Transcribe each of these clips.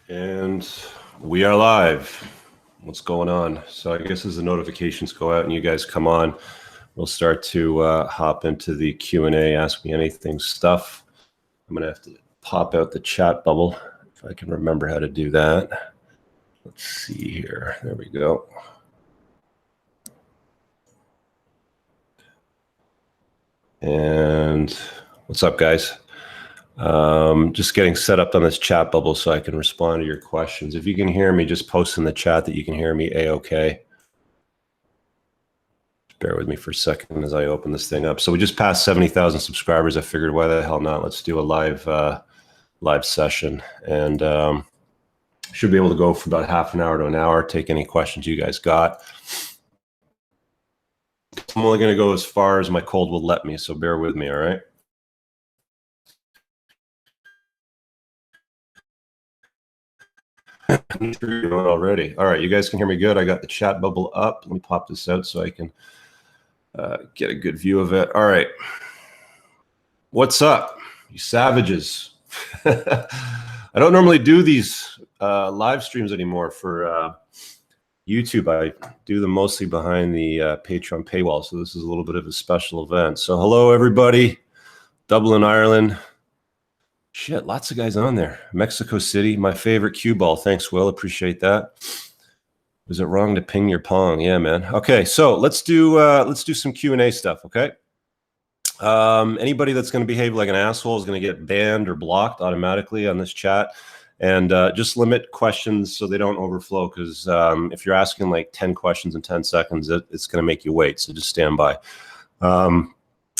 And we are live. What's going on? So I guess as the notifications go out and you guys come on, we'll start to hop into the Q&A, ask me anything stuff. I'm going to have to pop out the chat bubble if I can remember how to do that. Let's see here. There we go. And what's up, guys? Just getting set up on this chat bubble so I can respond to your questions. If you can hear me, just post in the chat that you can hear me A-okay. Bear with me for a second as I open this thing up. So we just passed 70,000 subscribers. I figured, why the hell not? Let's do a live session, and should be able to go for about half an hour to an hour. Take any questions you guys got. I'm only going to go as far as my cold will let me, so bear with me, all right? I'm sure you know it already. All right, you guys can hear me good. I got the chat bubble up. Let me pop this out so I can get a good view of it. All right. What's up, you savages? I don't normally do these live streams anymore for YouTube. I do them mostly behind the Patreon paywall, so this is a little bit of a special event. So hello, everybody. Dublin, Ireland. Shit, lots of guys on there. Mexico City, my favorite cue ball. Thanks, Will. Appreciate that. Was it wrong to ping your pong? Yeah, man. Okay, so let's do some Q&A stuff, okay? Anybody that's going to behave like an asshole is going to get banned or blocked automatically on this chat. And just limit questions so they don't overflow, because if you're asking like 10 questions in 10 seconds, it's going to make you wait. So just stand by.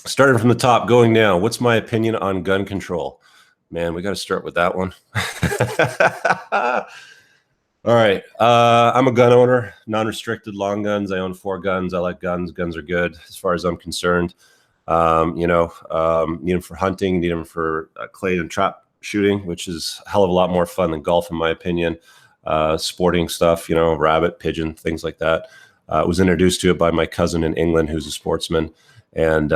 Starting from the top, going down. What's my opinion on gun control? Man, we got to start with that one. All right. I'm a gun owner, non-restricted long guns. I own 4 guns. I like guns. Guns are good as far as I'm concerned. Need them for hunting, need them for clay and trap shooting, which is a hell of a lot more fun than golf, in my opinion. Sporting stuff, rabbit, pigeon, things like that. I was introduced to it by my cousin in England, who's a sportsman. And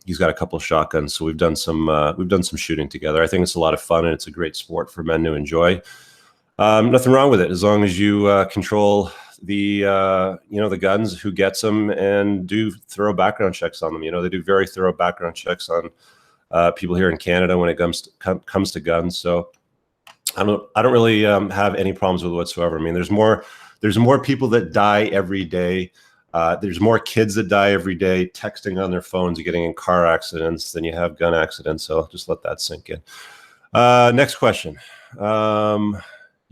he's got a couple of shotguns, so we've done some shooting together. I think it's a lot of fun, and it's a great sport for men to enjoy. Nothing wrong with it as long as you control the the guns, who gets them, and do thorough background checks on them. They do very thorough background checks on people here in Canada when it comes to guns. So I don't really have any problems with it whatsoever. I mean, there's more people that die every day. There's more kids that die every day texting on their phones and getting in car accidents than you have gun accidents. So just let that sink in. Next question.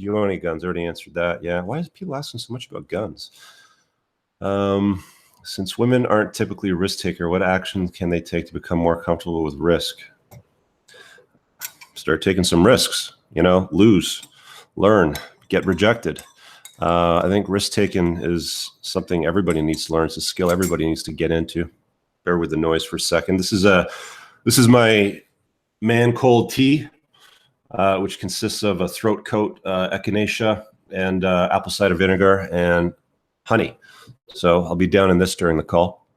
You own any guns? I already answered that. Yeah. Why is people asking so much about guns? Since women aren't typically a risk taker, what actions can they take to become more comfortable with risk? Start taking some risks, lose, learn, get rejected. I think risk-taking is something everybody needs to learn. It's a skill everybody needs to get into. Bear with the noise for a second. This is my man cold tea, which consists of a throat coat, echinacea, and apple cider vinegar and honey. So I'll be down in this during the call.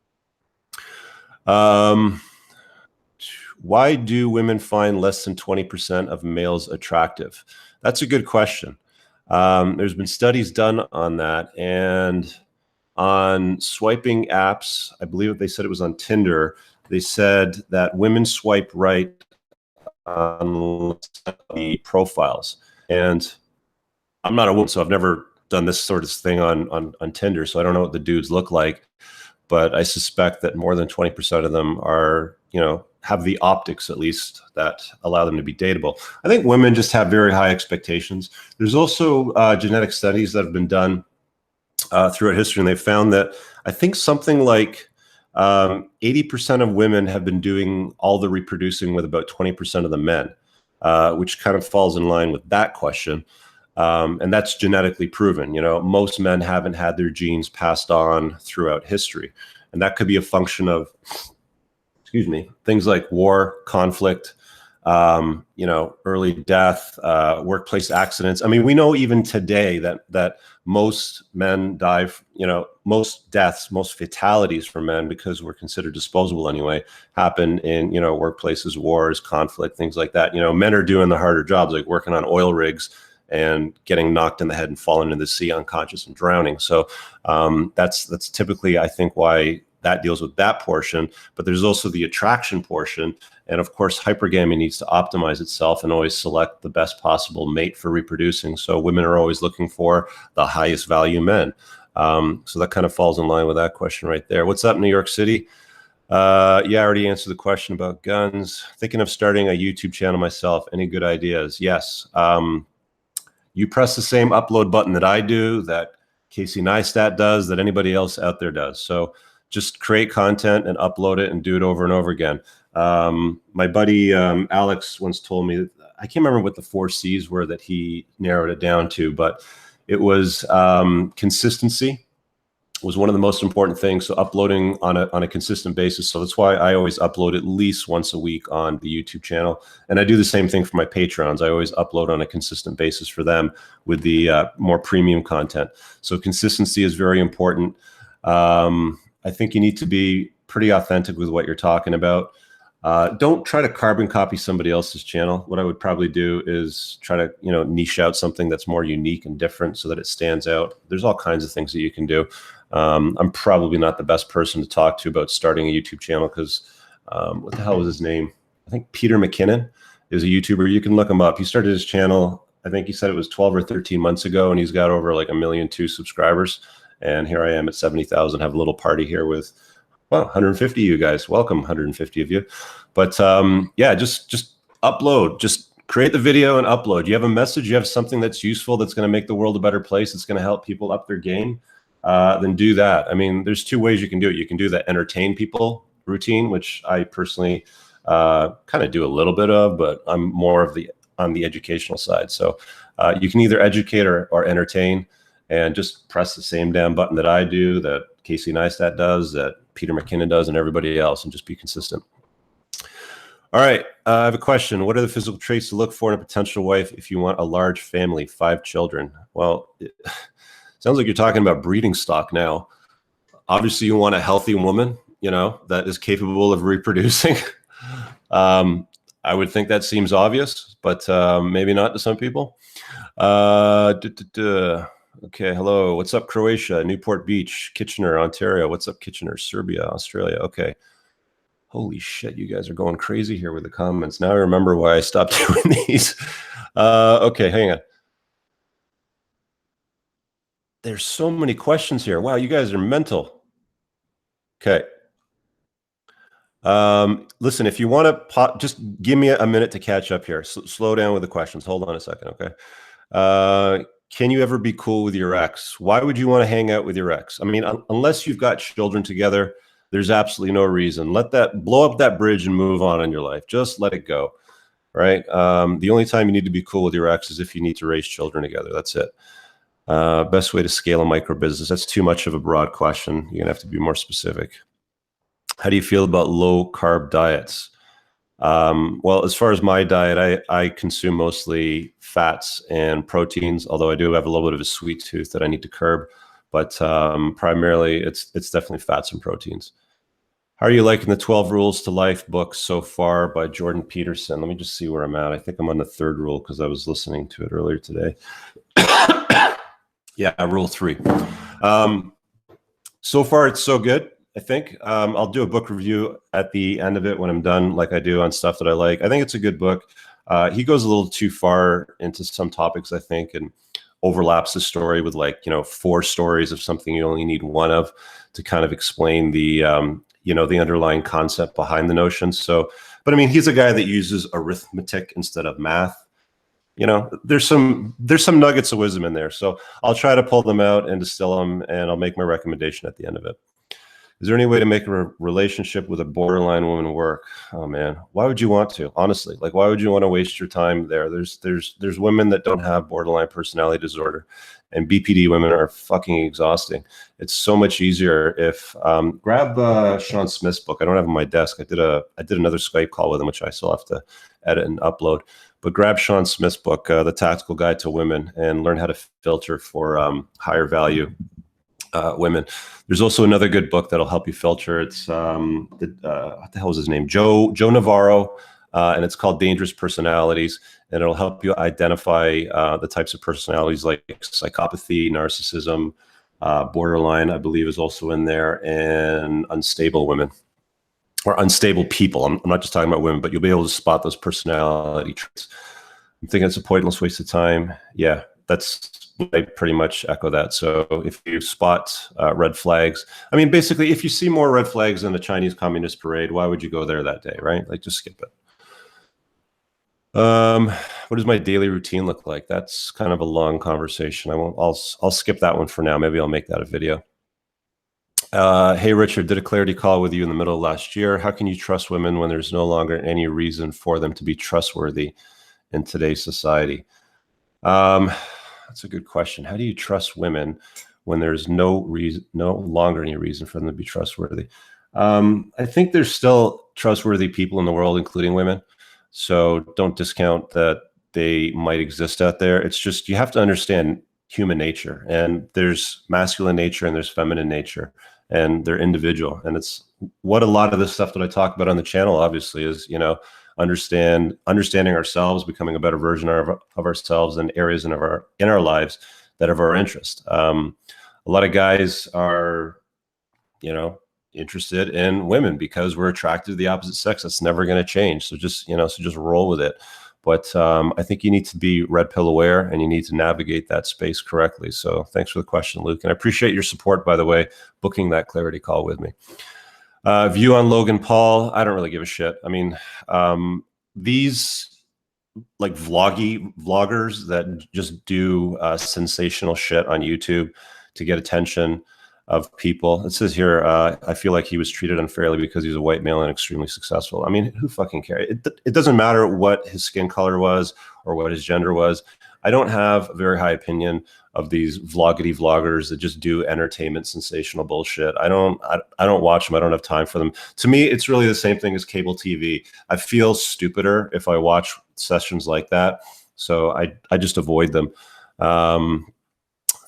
Why do women find less than 20% of males attractive? That's a good question. There's been studies done on that, and on swiping apps, I believe they said it was on Tinder, they said that women swipe right on the profiles. And I'm not a woman, so I've never done this sort of thing on Tinder, so I don't know what the dudes look like, but I suspect that more than 20% of them are, have the optics, at least, that allow them to be dateable. I think women just have very high expectations. There's also genetic studies that have been done throughout history, and they've found that I think something like 80% of women have been doing all the reproducing with about 20% of the men, which kind of falls in line with that question. And that's genetically proven. Most men haven't had their genes passed on throughout history. And that could be a function of, things like war, conflict, early death, workplace accidents. I mean, we know even today that most men die, most deaths, most fatalities for men, because we're considered disposable anyway, happen in, workplaces, wars, conflict, things like that. Men are doing the harder jobs, like working on oil rigs and getting knocked in the head and falling into the sea unconscious and drowning. So that's typically, I think, why that deals with that portion. But there's also the attraction portion. And of course, hypergamy needs to optimize itself and always select the best possible mate for reproducing. So women are always looking for the highest value men. So that kind of falls in line with that question right there. What's up, New York City? Yeah, I already answered the question about guns. Thinking of starting a YouTube channel myself. Any good ideas? Yes. You press the same upload button that I do, that Casey Neistat does, that anybody else out there does. So just create content and upload it and do it over and over again. My buddy Alex once told me, I can't remember what the 4 C's were that he narrowed it down to, but it was consistency was one of the most important things. So uploading on a consistent basis. So that's why I always upload at least once a week on the YouTube channel. And I do the same thing for my patrons. I always upload on a consistent basis for them with the more premium content. So consistency is very important. I think you need to be pretty authentic with what you're talking about. Don't try to carbon copy somebody else's channel. What I would probably do is try to, niche out something that's more unique and different so that it stands out. There's all kinds of things that you can do. I'm probably not the best person to talk to about starting a YouTube channel because what the hell was his name? I think Peter McKinnon is a YouTuber. You can look him up. He started his channel, I think he said it was 12 or 13 months ago, and he's got over like 1.2 million subscribers. And here I am at 70,000, have a little party here with, well, 150 of you guys. Welcome, 150 of you. But yeah, just upload. Just create the video and upload. You have a message, you have something that's useful, that's going to make the world a better place, it's going to help people up their game, then do that. I mean, there's 2 ways you can do it. You can do the entertain people routine, which I personally kind of do a little bit of, but I'm more of on the educational side. So you can either educate or entertain, and just press the same damn button that I do, that Casey Neistat does, that Peter McKinnon does, and everybody else, and just be consistent. All right, I have a question. What are the physical traits to look for in a potential wife if you want a large family, 5 children? Well, it sounds like you're talking about breeding stock now. Obviously, you want a healthy woman, that is capable of reproducing. I would think that seems obvious, but maybe not to some people. Okay, hello. What's up, Croatia, Newport Beach, Kitchener, Ontario. What's up, Kitchener, Serbia, Australia. Okay. Holy shit, you guys are going crazy here with the comments. Now I remember why I stopped doing these. Okay, hang on. There's so many questions here. Wow, you guys are mental. Okay. Listen, if you want to just give me a minute to catch up here. Slow down with the questions. Hold on a second, okay? Can you ever be cool with your ex? Why would you want to hang out with your ex? I mean, unless you've got children together, there's absolutely no reason. Blow up that bridge and move on in your life. Just let it go, right? The only time you need to be cool with your ex is if you need to raise children together. That's it. Best way to scale a micro business. That's too much of a broad question. You're gonna have to be more specific. How do you feel about low carb diets? Well, as far as my diet, I consume mostly fats and proteins, although I do have a little bit of a sweet tooth that I need to curb. But primarily, it's definitely fats and proteins. How are you liking the 12 Rules to Life book so far by Jordan Peterson? Let me just see where I'm at. I think I'm on the 3rd rule because I was listening to it earlier today. Yeah, rule 3. So far, it's so good. I think I'll do a book review at the end of it when I'm done, like I do on stuff that I like. I think it's a good book. He goes a little too far into some topics, I think, and overlaps the story with 4 stories of something you only need 1 of to kind of explain the, the underlying concept behind the notion. So, but I mean, he's a guy that uses arithmetic instead of math. There's some nuggets of wisdom in there. So I'll try to pull them out and distill them, and I'll make my recommendation at the end of it. Is there any way to make a relationship with a borderline woman work? Oh man, why would you want to? Honestly, why would you want to waste your time there? There's women that don't have borderline personality disorder, and BPD women are fucking exhausting. It's so much easier if grab Sean Smith's book. I don't have it on my desk. I did another Skype call with him, which I still have to edit and upload. But grab Sean Smith's book, The Tactical Guide to Women, and learn how to filter for higher value women. There's also another good book that'll help you filter. It's what the hell is his name? Joe Navarro. and it's called Dangerous Personalities, and it'll help you identify the types of personalities like psychopathy, narcissism, borderline, I believe, is also in there, and unstable women or unstable people. I'm not just talking about women, but you'll be able to spot those personality traits. I'm thinking it's a pointless waste of time. Yeah, I pretty much echo that. So if you spot red flags, I mean, basically, if you see more red flags in the Chinese Communist parade, why would you go there that day, right? Like, just skip it. What does my daily routine look like? That's kind of a long conversation. I'll skip that one for now. Maybe I'll make that a video. Hey, Richard, did a clarity call with you in the middle of last year. How can you trust women when there's no longer any reason for them to be trustworthy in today's society? That's a good question. How do you trust women when there's no longer any reason for them to be trustworthy? I think there's still trustworthy people in the world, including women. So don't discount that they might exist out there. It's just, you have to understand human nature, and there's masculine nature and there's feminine nature, and they're individual. And it's what a lot of this stuff that I talk about on the channel, obviously, is, understanding ourselves, becoming a better version of ourselves in areas in our lives that are of our interest. A lot of guys are, interested in women because we're attracted to the opposite sex. That's never going to change. So just roll with it. But I think you need to be red pill aware, and you need to navigate that space correctly. So thanks for the question, Luke. And I appreciate your support, by the way, booking that clarity call with me. View on Logan Paul, I don't really give a shit. I mean, these like vloggers that just do sensational shit on YouTube to get attention of people. It says here, I feel like he was treated unfairly because he's a white male and extremely successful. I mean, who fucking cares? It doesn't matter what his skin color was or what his gender was. I don't have a very high opinion of these vloggers that just do entertainment, sensational bullshit. I don't watch them. I don't have time for them. To me, it's really the same thing as cable TV. I feel stupider if I watch sessions like that. So I just avoid them.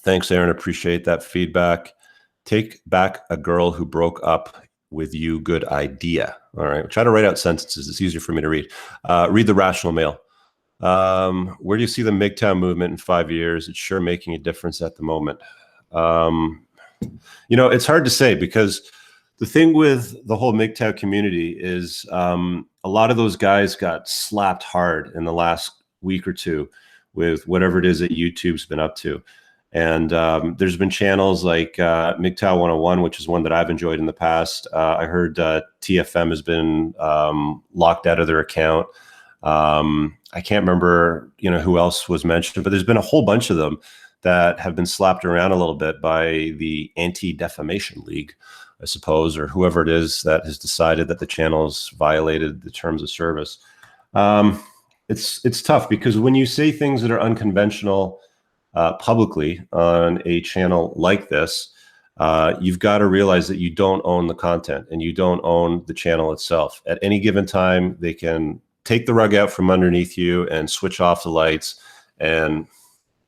Thanks, Aaron. Appreciate that feedback. Take back a girl who broke up with you. Good idea. All right. Try to write out sentences. It's easier for me to read. Read The Rational Male. Where do you see the MGTOW movement in 5 years? It's sure making a difference at the moment. It's hard to say, because the thing with the whole MGTOW community is a lot of those guys got slapped hard in the last week or two with whatever it is that YouTube's been up to. And there's been channels like MGTOW 101, which is one that I've enjoyed in the past. I heard TFM has been locked out of their account. I can't remember, who else was mentioned, but there's been a whole bunch of them that have been slapped around a little bit by the Anti-Defamation League, I suppose, or whoever it is that has decided that the channel's violated the terms of service. It's tough, because when you say things that are unconventional publicly on a channel like this, you've got to realize that you don't own the content and you don't own the channel itself. At any given time, they can take the rug out from underneath you and switch off the lights, and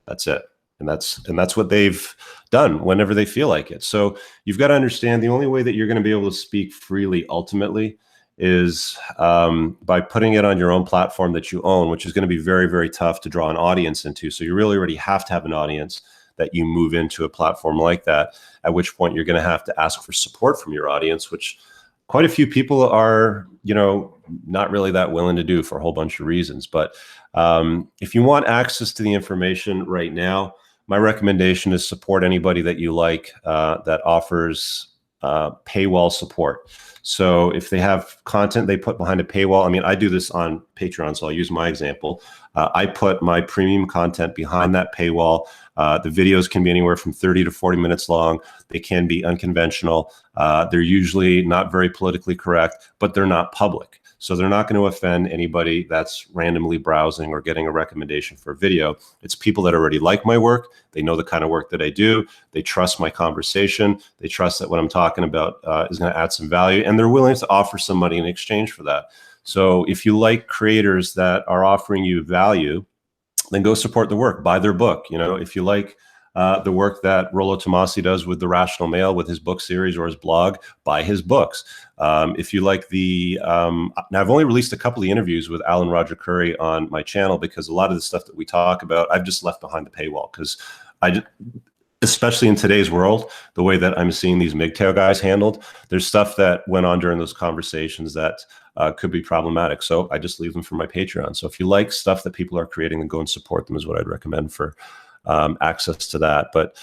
that's it. And that's what they've done whenever they feel like it. So you've got to understand the only way that you're going to be able to speak freely ultimately is by putting it on your own platform that you own, which is going to be very, very tough to draw an audience into. So you really already have to have an audience that you move into a platform like that, at which point you're going to have to ask for support from your audience, which quite a few people are, not really that willing to do for a whole bunch of reasons. But if you want access to the information right now, my recommendation is support anybody that you like that offers paywall support. So if they have content they put behind a paywall, I mean, I do this on Patreon, so I'll use my example. I put my premium content behind that paywall. The videos can be anywhere from 30 to 40 minutes long. They can be unconventional. They're usually not very politically correct, but they're not public. So they're not going to offend anybody that's randomly browsing or getting a recommendation for a video. It's people that already like my work. They know the kind of work that I do. They trust my conversation. They trust that what I'm talking about is going to add some value, and they're willing to offer some money in exchange for that. So if you like creators that are offering you value, then go support the work, buy their book. If you like the work that Rollo Tomassi does with The Rational Male, with his book series or his blog, buy his books. If you like now I've only released a couple of interviews with Alan Roger Curry on my channel, because a lot of the stuff that we talk about, I've just left behind the paywall, because especially in today's world, the way that I'm seeing these MGTOW guys handled, there's stuff that went on during those conversations that could be problematic. So I just leave them for my Patreon. So if you like stuff that people are creating, then go and support them is what I'd recommend for access to that. But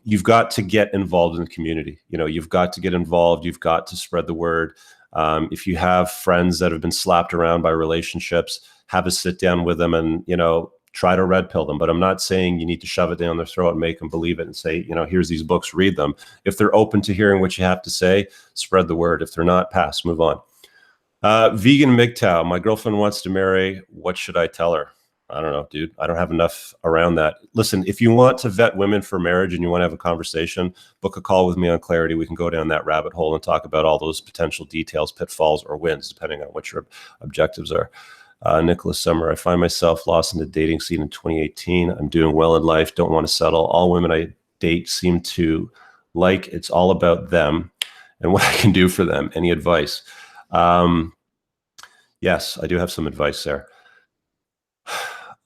you've got to get involved in the community. You've got to get involved. You've got to spread the word. If you have friends that have been slapped around by relationships, have a sit down with them and, try to red pill them. But I'm not saying you need to shove it down their throat and make them believe it and say, here's these books, read them. If they're open to hearing what you have to say, spread the word. If they're not, pass, move on. Vegan MGTOW, my girlfriend wants to marry. What should I tell her? I don't know, dude. I don't have enough around that. Listen, if you want to vet women for marriage and you want to have a conversation, book a call with me on Clarity. We can go down that rabbit hole and talk about all those potential details, pitfalls, or wins, depending on what your objectives are. Nicholas Summer, I find myself lost in the dating scene in 2018. I'm doing well in life, don't want to settle. All women I date seem to like it's all about them and what I can do for them. Any advice? Yes, I do have some advice there.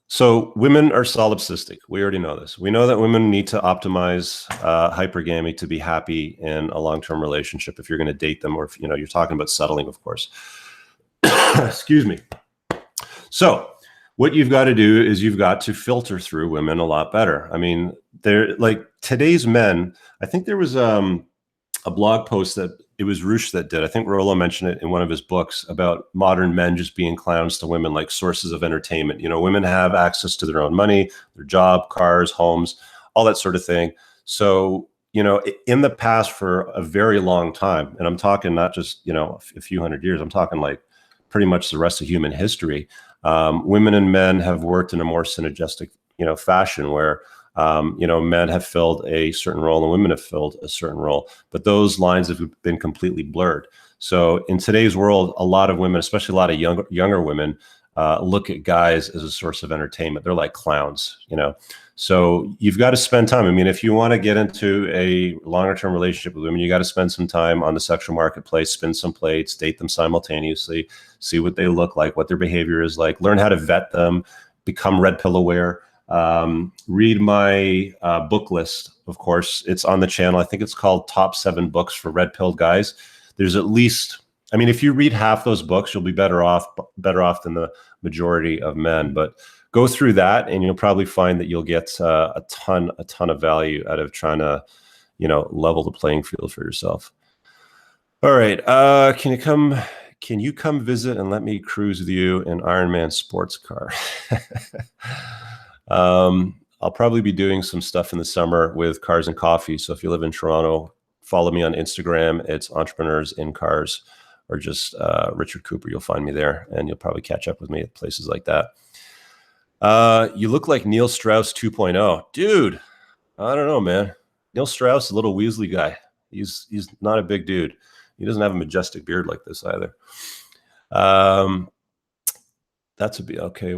So women are solipsistic. We already know this. We know that women need to optimize hypergamy to be happy in a long-term relationship if you're going to date them, or if you're talking about settling, of course. Excuse me. So what you've got to do is you've got to filter through women a lot better. I mean, they're like today's men. I think there was a blog post that it was Roosh that did. I think Rollo mentioned it in one of his books about modern men just being clowns to women, like sources of entertainment. Women have access to their own money, their job, cars, homes, all that sort of thing. So, in the past for a very long time, and I'm talking not just, a few hundred years, I'm talking like pretty much the rest of human history, women and men have worked in a more synergistic, fashion where, men have filled a certain role and women have filled a certain role, but those lines have been completely blurred. So in today's world, a lot of women, especially a lot of younger women, look at guys as a source of entertainment. They're like clowns, So you've got to spend time. I mean, if you want to get into a longer term relationship with women, you got to spend some time on the sexual marketplace, spin some plates, date them simultaneously, see what they look like, what their behavior is like, learn how to vet them, become red pill aware. Read my book list. Of course, it's on the channel. I think it's called Top 7 Books for Red Pilled Guys. There's at least, I mean, if you read half those books, you'll be better off than the majority of men. But go through that and you'll probably find that you'll get a ton of value out of trying to, level the playing field for yourself. All right. Can you come visit and let me cruise with you in Ironman sports car? I'll probably be doing some stuff in the summer with Cars and Coffee. So if you live in Toronto, follow me on Instagram. It's EntrepreneursinCars, or just Richard Cooper. You'll find me there, and you'll probably catch up with me at places like that. You look like Neil Strauss 2.0. Dude, I don't know, man. Neil Strauss, a little Weasley guy. He's not a big dude. He doesn't have a majestic beard like this either. That's okay.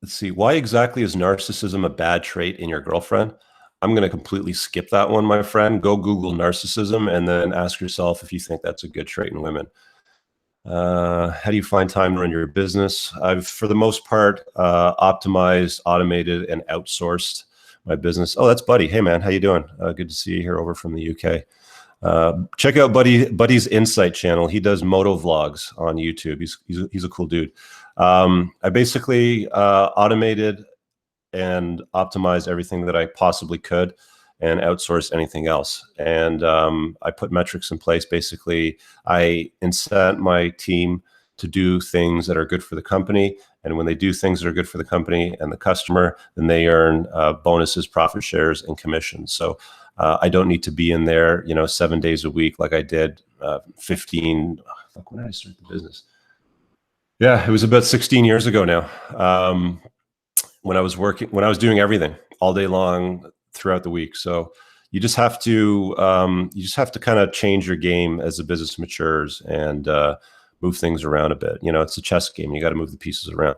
Let's see. Why exactly is narcissism a bad trait in your girlfriend? I'm going to completely skip that one, my friend. Go Google narcissism and then ask yourself if you think that's a good trait in women. How do you find time to run your business? I've, for the most part, optimized, automated, and outsourced my business. Oh, that's Buddy. Hey, man. How you doing? Good to see you here over from the UK. Check out Buddy's Insight channel. He does moto vlogs on YouTube. He's a cool dude. I basically automated and optimized everything that I possibly could and outsourced anything else. And I put metrics in place. Basically, I incent my team to do things that are good for the company. And when they do things that are good for the company and the customer, then they earn bonuses, profit shares, and commissions. So I don't need to be in there, 7 days a week like I did 15. When did I start the business? Yeah, it was about 16 years ago now. When I was doing everything all day long throughout the week. So you just have to kind of change your game as the business matures and move things around a bit. It's a chess game. You got to move the pieces around.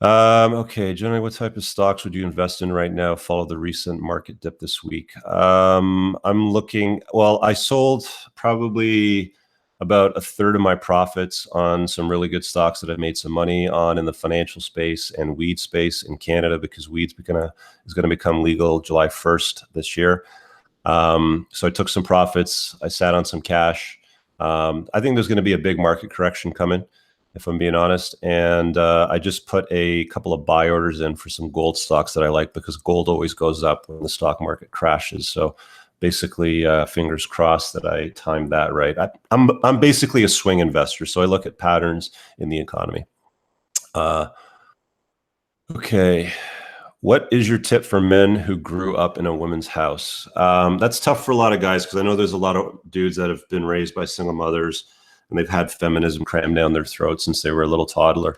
Okay, generally, what type of stocks would you invest in right now? Follow the recent market dip this week. I'm looking, well, I sold probably about a third of my profits on some really good stocks that I've made some money on in the financial space and weed space in Canada, because weed's is going to become legal July 1st this year. So I took some profits. I sat on some cash. I think there's going to be a big market correction coming, if I'm being honest. And I just put a couple of buy orders in for some gold stocks that I like, because gold always goes up when the stock market crashes. So basically, fingers crossed that I timed that right. I'm basically a swing investor, so I look at patterns in the economy. Okay. What is your tip for men who grew up in a woman's house? That's tough for a lot of guys, because I know there's a lot of dudes that have been raised by single mothers and they've had feminism crammed down their throats since they were a little toddler.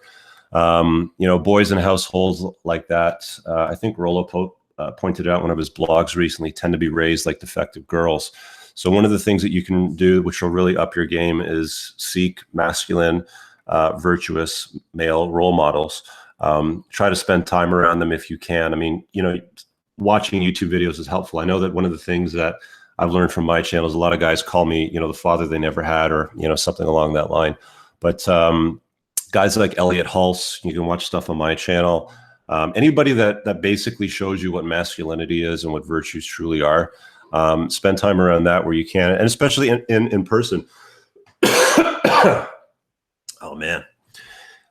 Boys in households like that, I think Rollo pointed out one of his blogs recently, tend to be raised like defective girls. So one of the things that you can do, which will really up your game, is seek masculine, virtuous male role models. Try to spend time around them if you can. I mean, watching YouTube videos is helpful. I know that one of the things that I've learned from my channel is a lot of guys call me, the father they never had, or, something along that line. But guys like Elliot Hulse, you can watch stuff on my channel. Anybody that basically shows you what masculinity is and what virtues truly are. Spend time around that where you can, and especially in person. Oh, man.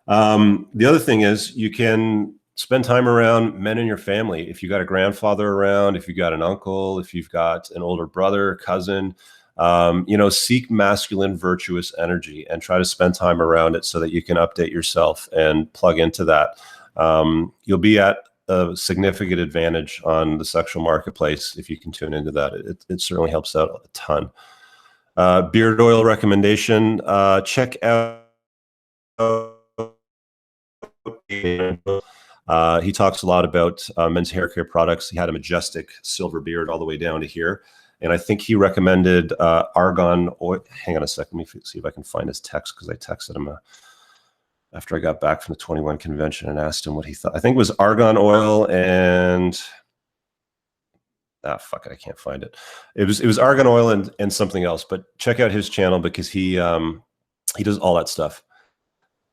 The other thing is, you can spend time around men in your family. If you got a grandfather around, if you got an uncle, if you've got an older brother, cousin, seek masculine, virtuous energy and try to spend time around it so that you can update yourself and plug into that. You'll be at a significant advantage on the sexual marketplace if you can tune into that. It certainly helps out a ton. Beard oil recommendation, check out he talks a lot about men's hair care products. He had a majestic silver beard all the way down to here. And I think he recommended argan oil. Hang on a second. Let me see if I can find his text, because I texted him after I got back from the 21 convention and asked him what he thought. I think it was argan oil and fuck it, I can't find it. It was argan oil and something else. But check out his channel, because he does all that stuff.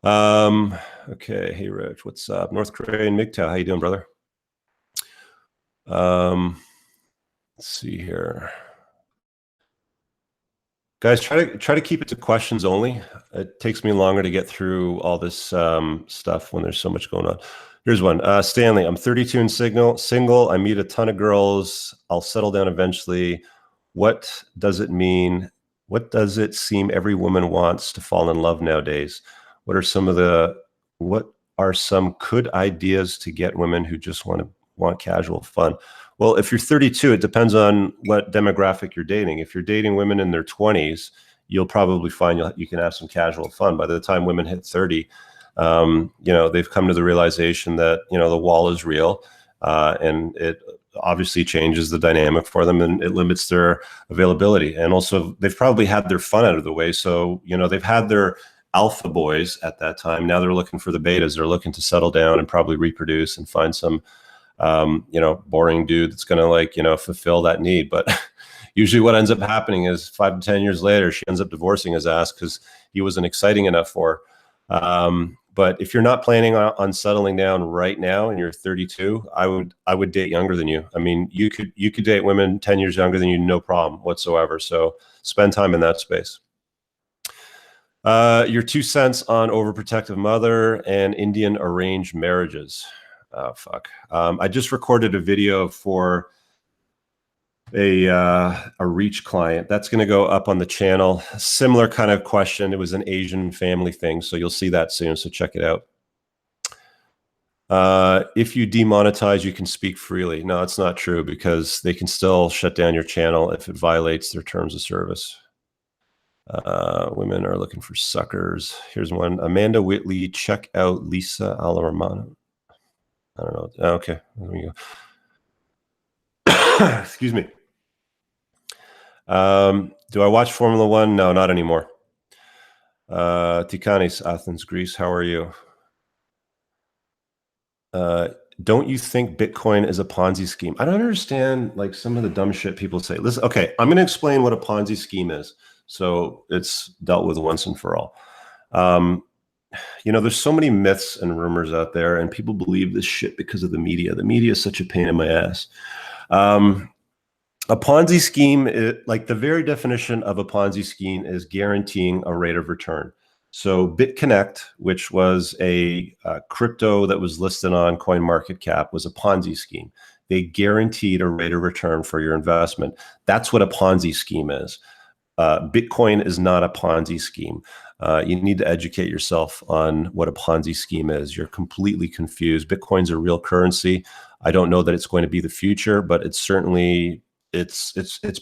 Okay. Hey, Rich, what's up? North Korea and MGTOW. How you doing, brother? Let's see here. Guys, try to keep it to questions only. It takes me longer to get through all this stuff when there's so much going on. Here's one. Stanley, I'm 32 and single. I meet a ton of girls. I'll settle down eventually. What does it mean? What does it seem every woman wants to fall in love nowadays? What are some good ideas to get women who just want casual fun? Well, if you're 32, it depends on what demographic you're dating. If you're dating women in their 20s, you'll probably find you can have some casual fun. By the time women hit 30, they've come to the realization that, the wall is real, and it obviously changes the dynamic for them, and it limits their availability. And also, they've probably had their fun out of the way. So, they've had their alpha boys at that time. Now they're looking for the betas. They're looking to settle down and probably reproduce and find some boring dude that's going to fulfill that need. But usually what ends up happening is 5 to 10 years later, she ends up divorcing his ass because he wasn't exciting enough for her. But if you're not planning on settling down right now and you're 32, I would date younger than you. I mean, you could date women 10 years younger than you, no problem whatsoever. So spend time in that space. Your 2 cents on overprotective mother and Indian arranged marriages. Oh, fuck. I just recorded a video for a Reach client. That's going to go up on the channel. Similar kind of question. It was an Asian family thing, so you'll see that soon. So check it out. If you demonetize, you can speak freely. No, it's not true, because they can still shut down your channel if it violates their terms of service. Women are looking for suckers. Here's one. Amanda Whitley, check out Lisa Alaramano. I don't know. Okay, there we go. Excuse me. Do I watch Formula One? No, not anymore. Tikanis, Athens, Greece. How are you? don't you think Bitcoin is a Ponzi scheme? I don't understand like some of the dumb shit people say. Listen, okay, I'm going to explain what a Ponzi scheme is, so it's dealt with once and for all. You know, there's so many myths and rumors out there, and people believe this shit because of the media. The media is such a pain in my ass. A Ponzi scheme, like the very definition of a Ponzi scheme is guaranteeing a rate of return. So BitConnect, which was a crypto that was listed on CoinMarketCap, was a Ponzi scheme. They guaranteed a rate of return for your investment. That's what a Ponzi scheme is. Bitcoin is not a Ponzi scheme. You need to educate yourself on what a Ponzi scheme is. You're completely confused. Bitcoin's a real currency. I don't know that it's going to be the future, but it's certainly it's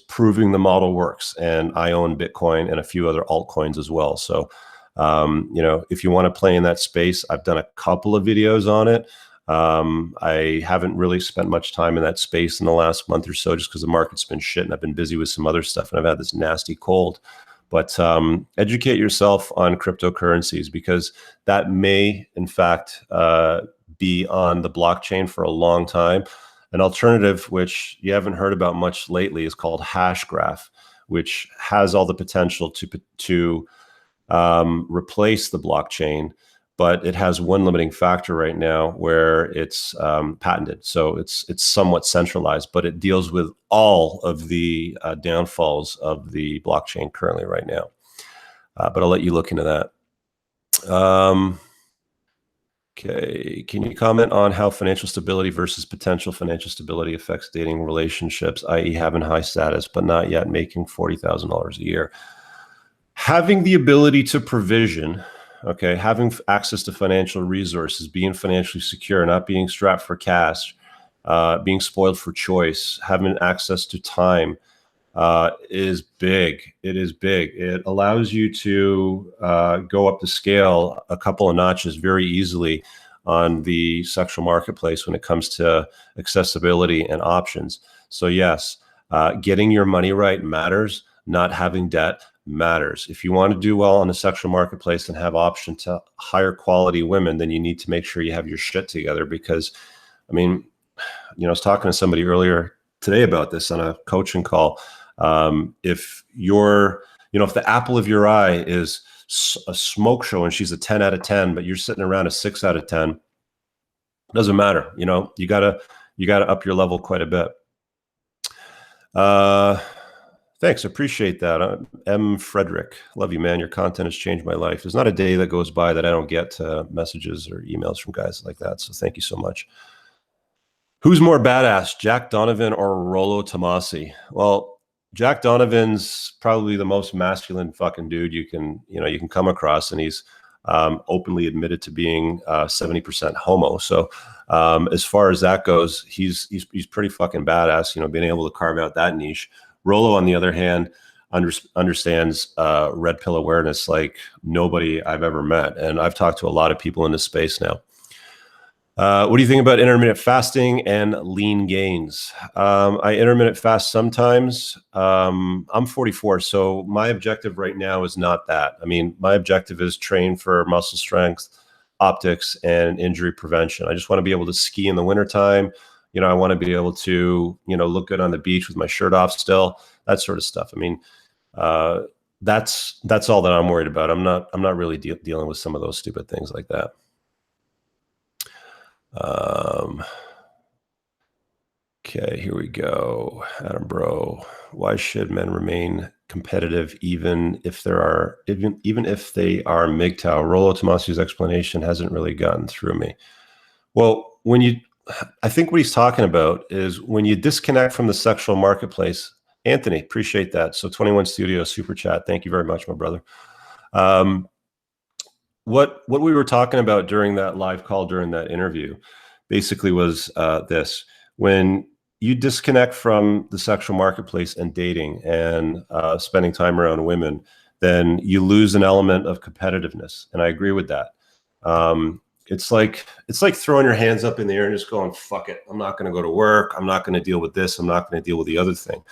proving the model works. And I own Bitcoin and a few other altcoins as well. So, you know, if you want to play in that space, I've done a couple of videos on it. I haven't really spent much time in that space in the last month or so, just because the market's been shit and I've been busy with some other stuff and I've had this nasty cold. But educate yourself on cryptocurrencies, because that may, in fact, be on the blockchain for a long time. An alternative, which you haven't heard about much lately, is called Hashgraph, which has all the potential to replace the blockchain, but it has one limiting factor right now where it's patented. So it's somewhat centralized, but it deals with all of the downfalls of the blockchain currently right now. But I'll let you look into that. Okay, can you comment on how financial stability versus potential financial stability affects dating relationships, i.e. having high status but not yet making $40,000 a year? Having the ability to provision, okay, having access to financial resources, being financially secure, not being strapped for cash, being spoiled for choice, having access to time is big. It is big. It allows you to go up the scale a couple of notches very easily on the sexual marketplace when it comes to accessibility and options. So yes, getting your money right matters. Not having debt matters. If you want to do well on the sexual marketplace and have option to higher quality women, then you need to make sure you have your shit together. Because, I mean, you know, I was talking to somebody earlier today about this on a coaching call. If you're, you know, if the apple of your eye is a smoke show and she's a 10 out of 10, but you're sitting around a 6 out of 10, it doesn't matter. You know, you gotta up your level quite a bit. Thanks. Appreciate that. M. Frederick. Love you, man. Your content has changed my life. There's not a day that goes by that I don't get messages or emails from guys like that. So thank you so much. Who's more badass, Jack Donovan or Rollo Tomassi? Well, Jack Donovan's probably the most masculine fucking dude you can come across, and he's openly admitted to being 70% homo. So as far as that goes, he's pretty fucking badass. You know, being able to carve out that niche. Rollo, on the other hand, understands red pill awareness like nobody I've ever met, and I've talked to a lot of people in this space now. What do you think about intermittent fasting and lean gains? I intermittent fast sometimes. I'm 44, so my objective right now is not that. I mean, my objective is train for muscle strength, optics, and injury prevention. I just want to be able to ski in the wintertime. You know, I want to be able to, you know, look good on the beach with my shirt off still, that sort of stuff. I mean, that's all that I'm worried about. I'm not really dealing with some of those stupid things like that. Okay, here we go. Adam Bro, why should men remain competitive even if they are MGTOW? Rollo Tomassi's explanation hasn't really gotten through me. Well, I think what he's talking about is when you disconnect from the sexual marketplace. Anthony, appreciate that. So 21 Studio super chat. Thank you very much, my brother. What we were talking about during that live call, during that interview, basically was this: when you disconnect from the sexual marketplace and dating and spending time around women, then you lose an element of competitiveness. And I agree with that. It's like throwing your hands up in the air and just going, fuck it. I'm not going to go to work. I'm not going to deal with this. I'm not going to deal with the other thing.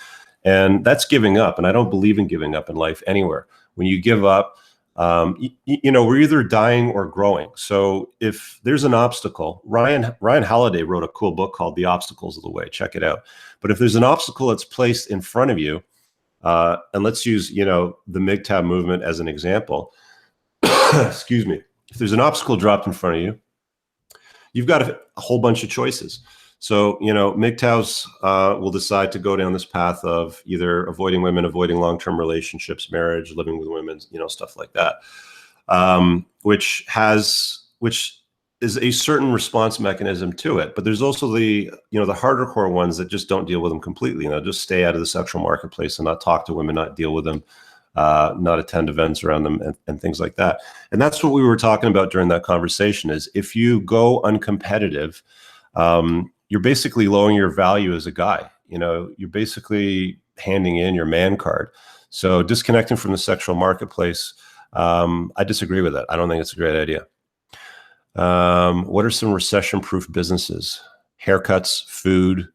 And that's giving up. And I don't believe in giving up in life anywhere. When you give up, We're either dying or growing. So if there's an obstacle, Ryan Holiday wrote a cool book called The Obstacles of the Way. Check it out. But if there's an obstacle that's placed in front of you, and let's use, the MGTOW movement as an example. Excuse me. If there's an obstacle dropped in front of you, you've got a whole bunch of choices. So, MGTOWs will decide to go down this path of either avoiding women, avoiding long-term relationships, marriage, living with women, stuff like that, which is a certain response mechanism to it. But there's also the harder core ones that just don't deal with them completely. Just stay out of the sexual marketplace and not talk to women, not deal with them, not attend events around them and things like that. And that's what we were talking about during that conversation is if you go uncompetitive, you're basically lowering your value as a guy. You're basically handing in your man card. So disconnecting from the sexual marketplace, I disagree with that. I don't think it's a great idea. What are some recession-proof businesses? Haircuts, food,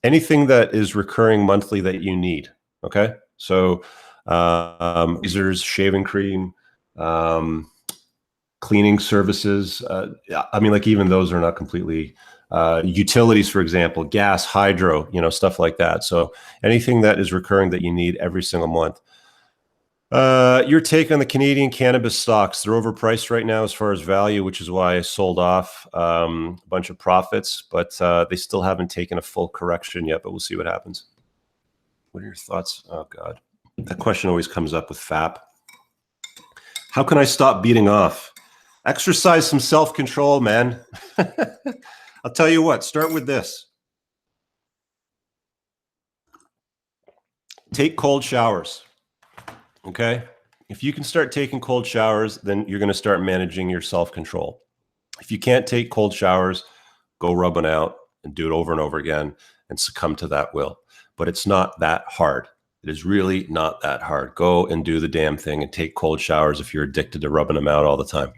anything that is recurring monthly that you need. Okay. So, razors, shaving cream, cleaning services. Even those are not completely, utilities, for example, gas, hydro, stuff like that. So anything that is recurring that you need every single month. Your take on the Canadian cannabis stocks? They're overpriced right now as far as value, which is why I sold off a bunch of profits, but they still haven't taken a full correction yet, but we'll see what happens. What are your thoughts? Oh God, that question always comes up with FAP. How can I stop beating off? Exercise some self-control, man. I'll tell you what, start with this. Take cold showers. Okay. If you can start taking cold showers, then you're going to start managing your self-control. If you can't take cold showers, go rubbing out and do it over and over again and succumb to that will. But it's not that hard. It is really not that hard. Go and do the damn thing and take cold showers if you're addicted to rubbing them out all the time.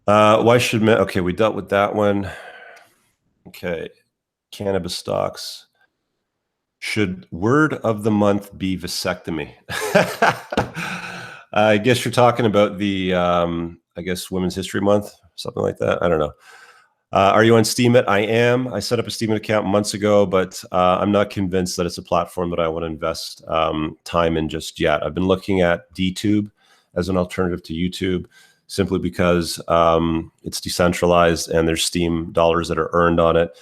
Why should men? Okay, we dealt with that one. Okay. Cannabis stocks. Should word of the month be vasectomy? I guess you're talking about the, Women's History Month, something like that. I don't know. Are you on Steemit? I am. I set up a Steemit account months ago, but I'm not convinced that it's a platform that I want to invest time in just yet. I've been looking at DTube as an alternative to YouTube, simply because it's decentralized and there's Steam dollars that are earned on it.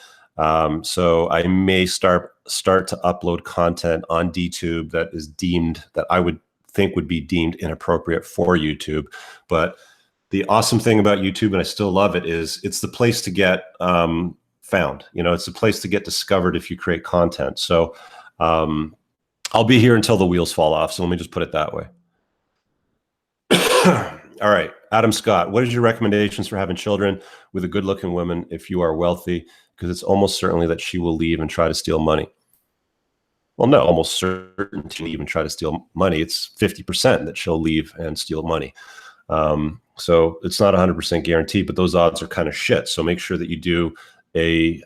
So I may start to upload content on DTube that is that I would think would be deemed inappropriate for YouTube. But the awesome thing about YouTube, and I still love it, is it's the place to get found. It's the place to get discovered if you create content. So I'll be here until the wheels fall off. So let me just put it that way. All right, Adam Scott, what is your recommendations for having children with a good-looking woman if you are wealthy? Because it's almost certainly that she will leave and try to steal money. Well, no, almost certain to leave and try to steal money. It's 50% that she'll leave and steal money. So it's not 100% guaranteed, but those odds are kind of shit. So make sure that you do a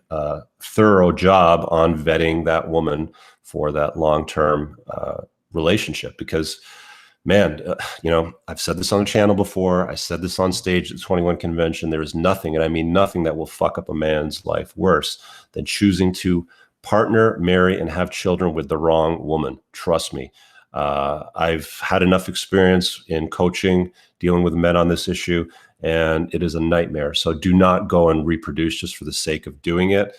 thorough job on vetting that woman for that long-term relationship. Because, man, I've said this on the channel before. I said this on stage at the 21 convention. There is nothing, and I mean nothing, that will fuck up a man's life worse than choosing to partner, marry, and have children with the wrong woman. Trust me. I've had enough experience in coaching, dealing with men on this issue, and it is a nightmare. So do not go and reproduce just for the sake of doing it.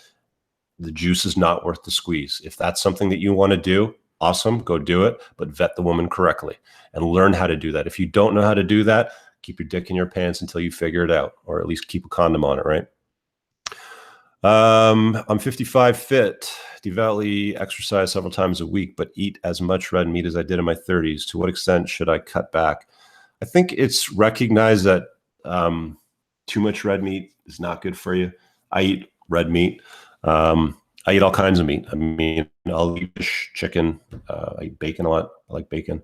The juice is not worth the squeeze. If that's something that you want to do, awesome, go do it, but vet the woman correctly and learn how to do that. If you don't know how to do that, keep your dick in your pants until you figure it out, or at least keep a condom on it, right? I'm 55, fit, devoutly exercise several times a week, but eat as much red meat as I did in my 30s. To what extent should I cut back? I think it's recognized that too much red meat is not good for you. I eat red meat. I eat all kinds of meat. I mean, I'll eat fish, chicken. I eat bacon a lot. I like bacon.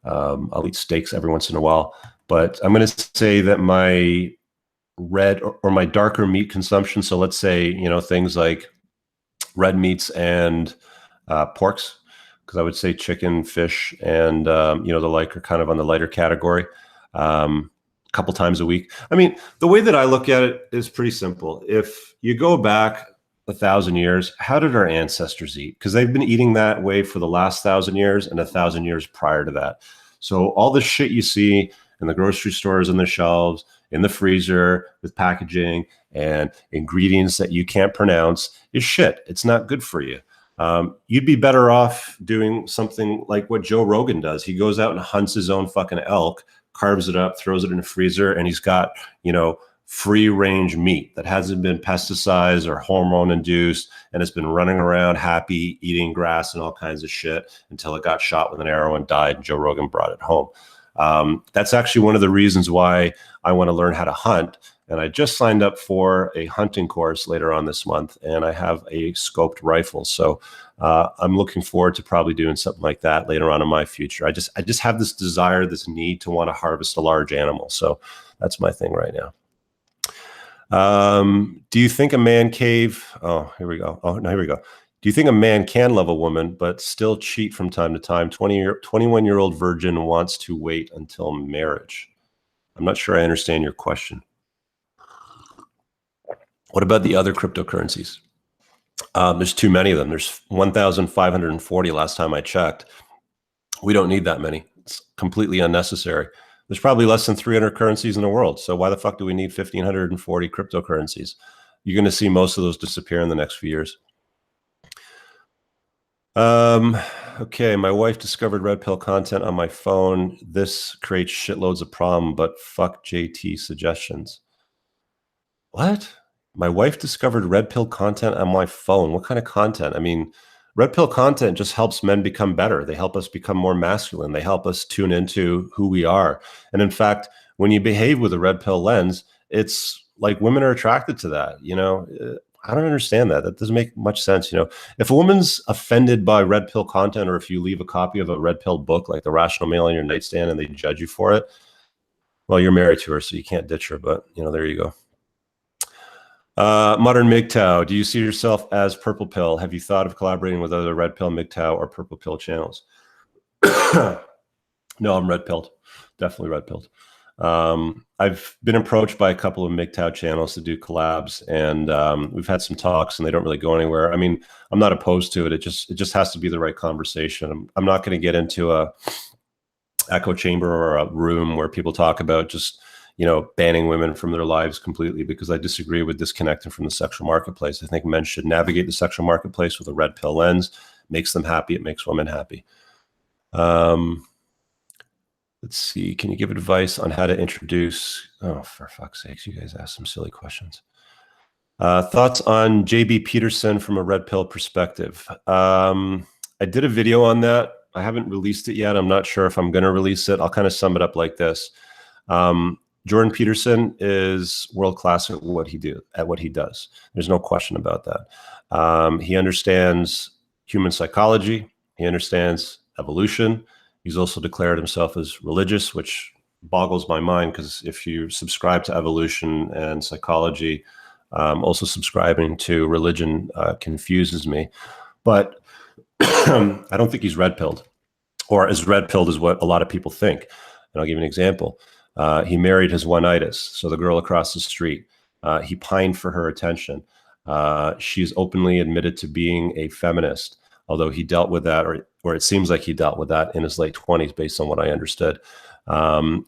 I'll eat steaks every once in a while. But I'm going to say that my red or my darker meat consumption, so let's say, things like red meats and porks, because I would say chicken, fish, and the like are kind of on the lighter category. A couple times a week. I mean, the way that I look at it is pretty simple. If you go back 1,000 years, how did our ancestors eat? Because they've been eating that way for the last 1,000 years and 1,000 years prior to that. So all the shit you see in the grocery stores, on the shelves, in the freezer, with packaging and ingredients that you can't pronounce is shit. It's not good for you. You'd be better off doing something like what Joe Rogan does. He goes out and hunts his own fucking elk, carves it up, throws it in the freezer, and he's got, free range meat that hasn't been pesticized or hormone induced, and it's been running around happy, eating grass and all kinds of shit until it got shot with an arrow and died. And Joe Rogan brought it home. That's actually one of the reasons why I want to learn how to hunt. And I just signed up for a hunting course later on this month, and I have a scoped rifle. So I'm looking forward to probably doing something like that later on in my future. I just have this desire, this need to want to harvest a large animal. So that's my thing right now. Do you think a man cave? Oh, here we go. Oh, no, here we go. Do you think a man can love a woman but still cheat from time to time? 21-year-old virgin wants to wait until marriage. I'm not sure I understand your question. What about the other cryptocurrencies? There's too many of them. There's 1,540 last time I checked. We don't need that many. It's completely unnecessary. There's probably less than 300 currencies in the world. So why the fuck do we need 1,540 cryptocurrencies? You're going to see most of those disappear in the next few years. Okay, my wife discovered red pill content on my phone. This creates shitloads of problem, but fuck JT suggestions. What? My wife discovered red pill content on my phone. What kind of content? I mean, red pill content just helps men become better. They help us become more masculine. They help us tune into who we are. And in fact, when you behave with a red pill lens, it's like women are attracted to that. I don't understand that. That doesn't make much sense. If a woman's offended by red pill content, or if you leave a copy of a red pill book like The Rational Male on your nightstand and they judge you for it, well, you're married to her, so you can't ditch her. But there you go. Modern MGTOW, do you see yourself as purple pill? Have you thought of collaborating with other red pill, MGTOW, or purple pill channels? No, I'm red pilled. Definitely red pilled. I've been approached by a couple of MGTOW channels to do collabs, and we've had some talks, and they don't really go anywhere. I mean, I'm not opposed to it. It just has to be the right conversation. I'm not going to get into a echo chamber or a room where people talk about just banning women from their lives completely, because I disagree with disconnecting from the sexual marketplace. I think men should navigate the sexual marketplace with a red pill lens. It makes them happy. It makes women happy. Let's see. Can you give advice on how to introduce? Oh, for fuck's sakes, you guys ask some silly questions. Thoughts on JB Peterson from a red pill perspective? I did a video on that. I haven't released it yet. I'm not sure if I'm going to release it. I'll kind of sum it up like this. Jordan Peterson is world-class at what he does. There's no question about that. He understands human psychology. He understands evolution. He's also declared himself as religious, which boggles my mind, because if you subscribe to evolution and psychology, also subscribing to religion confuses me. But I don't think he's red-pilled, or as red-pilled as what a lot of people think. And I'll give you an example. He married his one-itis, so the girl across the street. He pined for her attention. She's openly admitted to being a feminist, although he dealt with that, or it seems like he dealt with that in his late 20s, based on what I understood.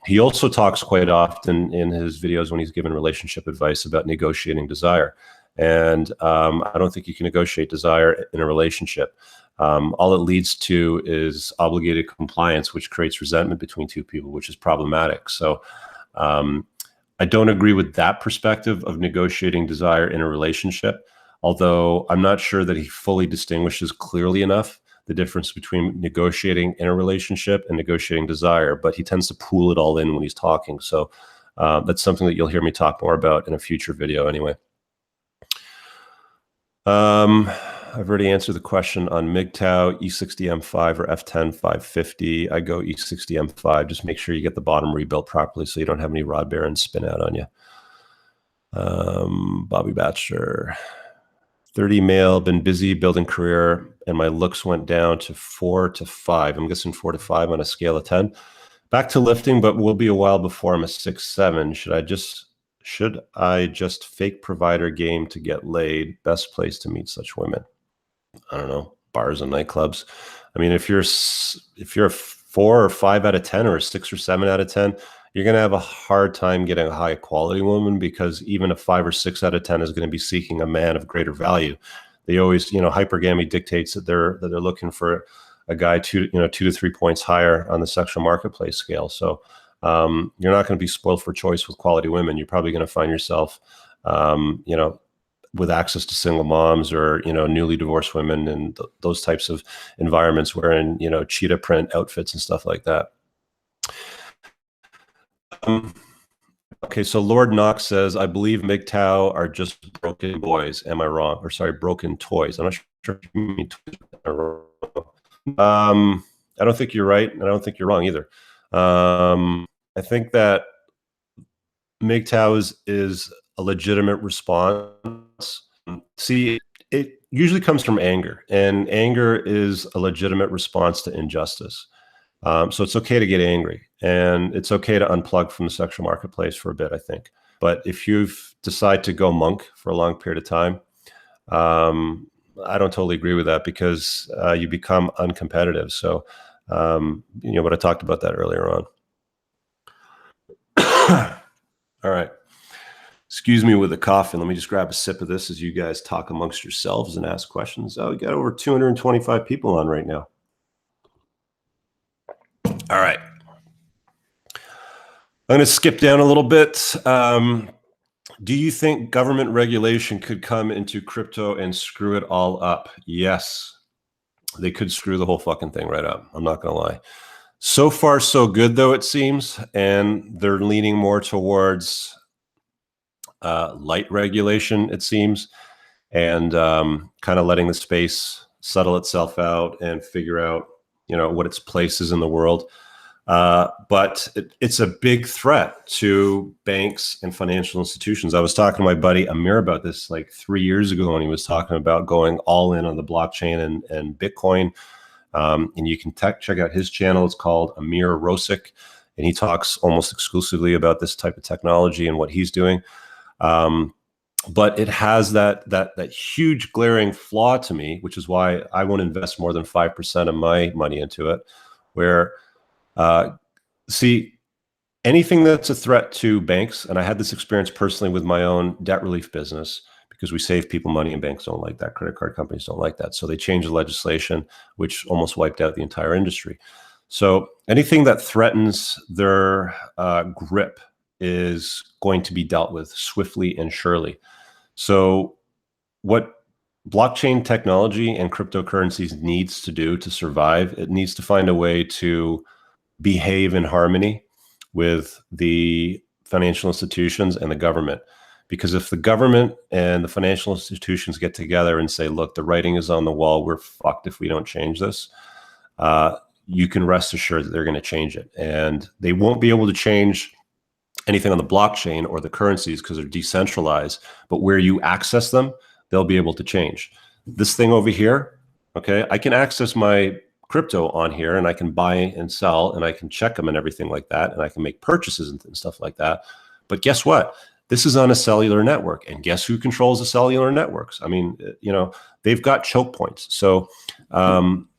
He also talks quite often in his videos when he's given relationship advice about negotiating desire. And I don't think you can negotiate desire in a relationship. All it leads to is obligated compliance, which creates resentment between two people, which is problematic. So I don't agree with that perspective of negotiating desire in a relationship, although I'm not sure that he fully distinguishes clearly enough the difference between negotiating in a relationship and negotiating desire, but he tends to pool it all in when he's talking. So that's something that you'll hear me talk more about in a future video anyway. I've already answered the question on MGTOW, E60M5 or F10 550. I go E60M5. Just make sure you get the bottom rebuilt properly so you don't have any rod bearings spin out on you. Bobby Bachelor. 30 male, been busy building career, and my looks went down to 4 to 5. I'm guessing 4 to 5 on a scale of 10. Back to lifting, but will be a while before I'm a 6'7". Should I just fake provider game to get laid? Best place to meet such women? I don't know, bars and nightclubs. I mean, if you're a 4 or 5 out of 10 or a 6 or 7 out of 10, you're going to have a hard time getting a high quality woman, because even a 5 or 6 out of 10 is going to be seeking a man of greater value. They always, hypergamy dictates that they're looking for a guy 2 to 3 points higher on the sexual marketplace scale. So you're not going to be spoiled for choice with quality women. You're probably going to find yourself, with access to single moms or, newly divorced women and those types of environments wearing, cheetah print outfits and stuff like that. Okay, so Lord Knox says, I believe MGTOW are just broken boys. Am I wrong? Or sorry, broken toys. I'm not sure if you mean toys. I don't think you're right, and I don't think you're wrong either. I think that MGTOW is a legitimate response. See, it usually comes from anger, and anger is a legitimate response to injustice. So it's okay to get angry, and it's okay to unplug from the sexual marketplace for a bit, I think. But if you've decided to go monk for a long period of time, I don't totally agree with that, because you become uncompetitive. So, but I talked about that earlier on. All right. Excuse me with the coffee. Let me just grab a sip of this as you guys talk amongst yourselves and ask questions. Oh, we got over 225 people on right now. All right. I'm going to skip down a little bit. Do you think government regulation could come into crypto and screw it all up? Yes. They could screw the whole fucking thing right up. I'm not going to lie. So far, so good, though, it seems. And they're leaning more towards light regulation, it seems, and kind of letting the space settle itself out and figure out, what its place is in the world. But it's a big threat to banks and financial institutions. I was talking to my buddy Amir about this like 3 years ago, and he was talking about going all in on the blockchain and Bitcoin. And you can check out his channel. It's called Amir Rosic, and he talks almost exclusively about this type of technology and what he's doing. But it has that huge glaring flaw to me, which is why I won't invest more than 5% of my money into it, where see, anything that's a threat to banks, and I had this experience personally with my own debt relief business, because we save people money and banks don't like that. Credit card companies don't like that. So they changed the legislation, which almost wiped out the entire industry. So anything that threatens their grip is going to be dealt with swiftly and surely. So what blockchain technology and cryptocurrencies needs to do to survive, it needs to find a way to behave in harmony with the financial institutions and the government. Because if the government and the financial institutions get together and say, look, the writing is on the wall, we're fucked if we don't change this, you can rest assured that they're going to change it. And they won't be able to change anything on the blockchain or the currencies because they're decentralized, but where you access them, they'll be able to change. This thing over here, okay, I can access my crypto on here and I can buy and sell and I can check them and everything like that. And I can make purchases and stuff like that. But guess what? This is on a cellular network, and guess who controls the cellular networks? I mean, they've got choke points. So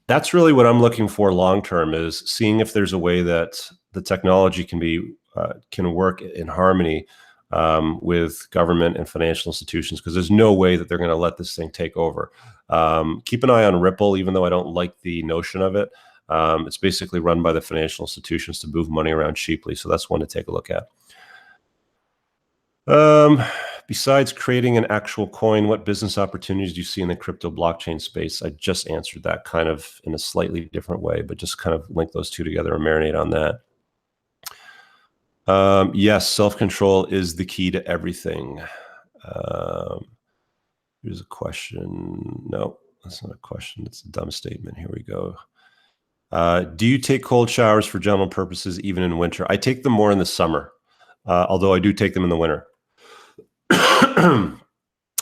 that's really what I'm looking for long-term, is seeing if there's a way that the technology can work in harmony with government and financial institutions, because there's no way that they're going to let this thing take over. Keep an eye on Ripple, even though I don't like the notion of it. It's basically run by the financial institutions to move money around cheaply. So that's one to take a look at. Besides creating an actual coin, what business opportunities do you see in the crypto blockchain space? I just answered that kind of in a slightly different way, but just kind of link those two together and marinate on that. Yes, self-control is the key to everything. Here's a question. No, that's not a question. It's a dumb statement. Here we go. Do you take cold showers for general purposes even in winter? I take them more in the summer, although I do take them in the winter.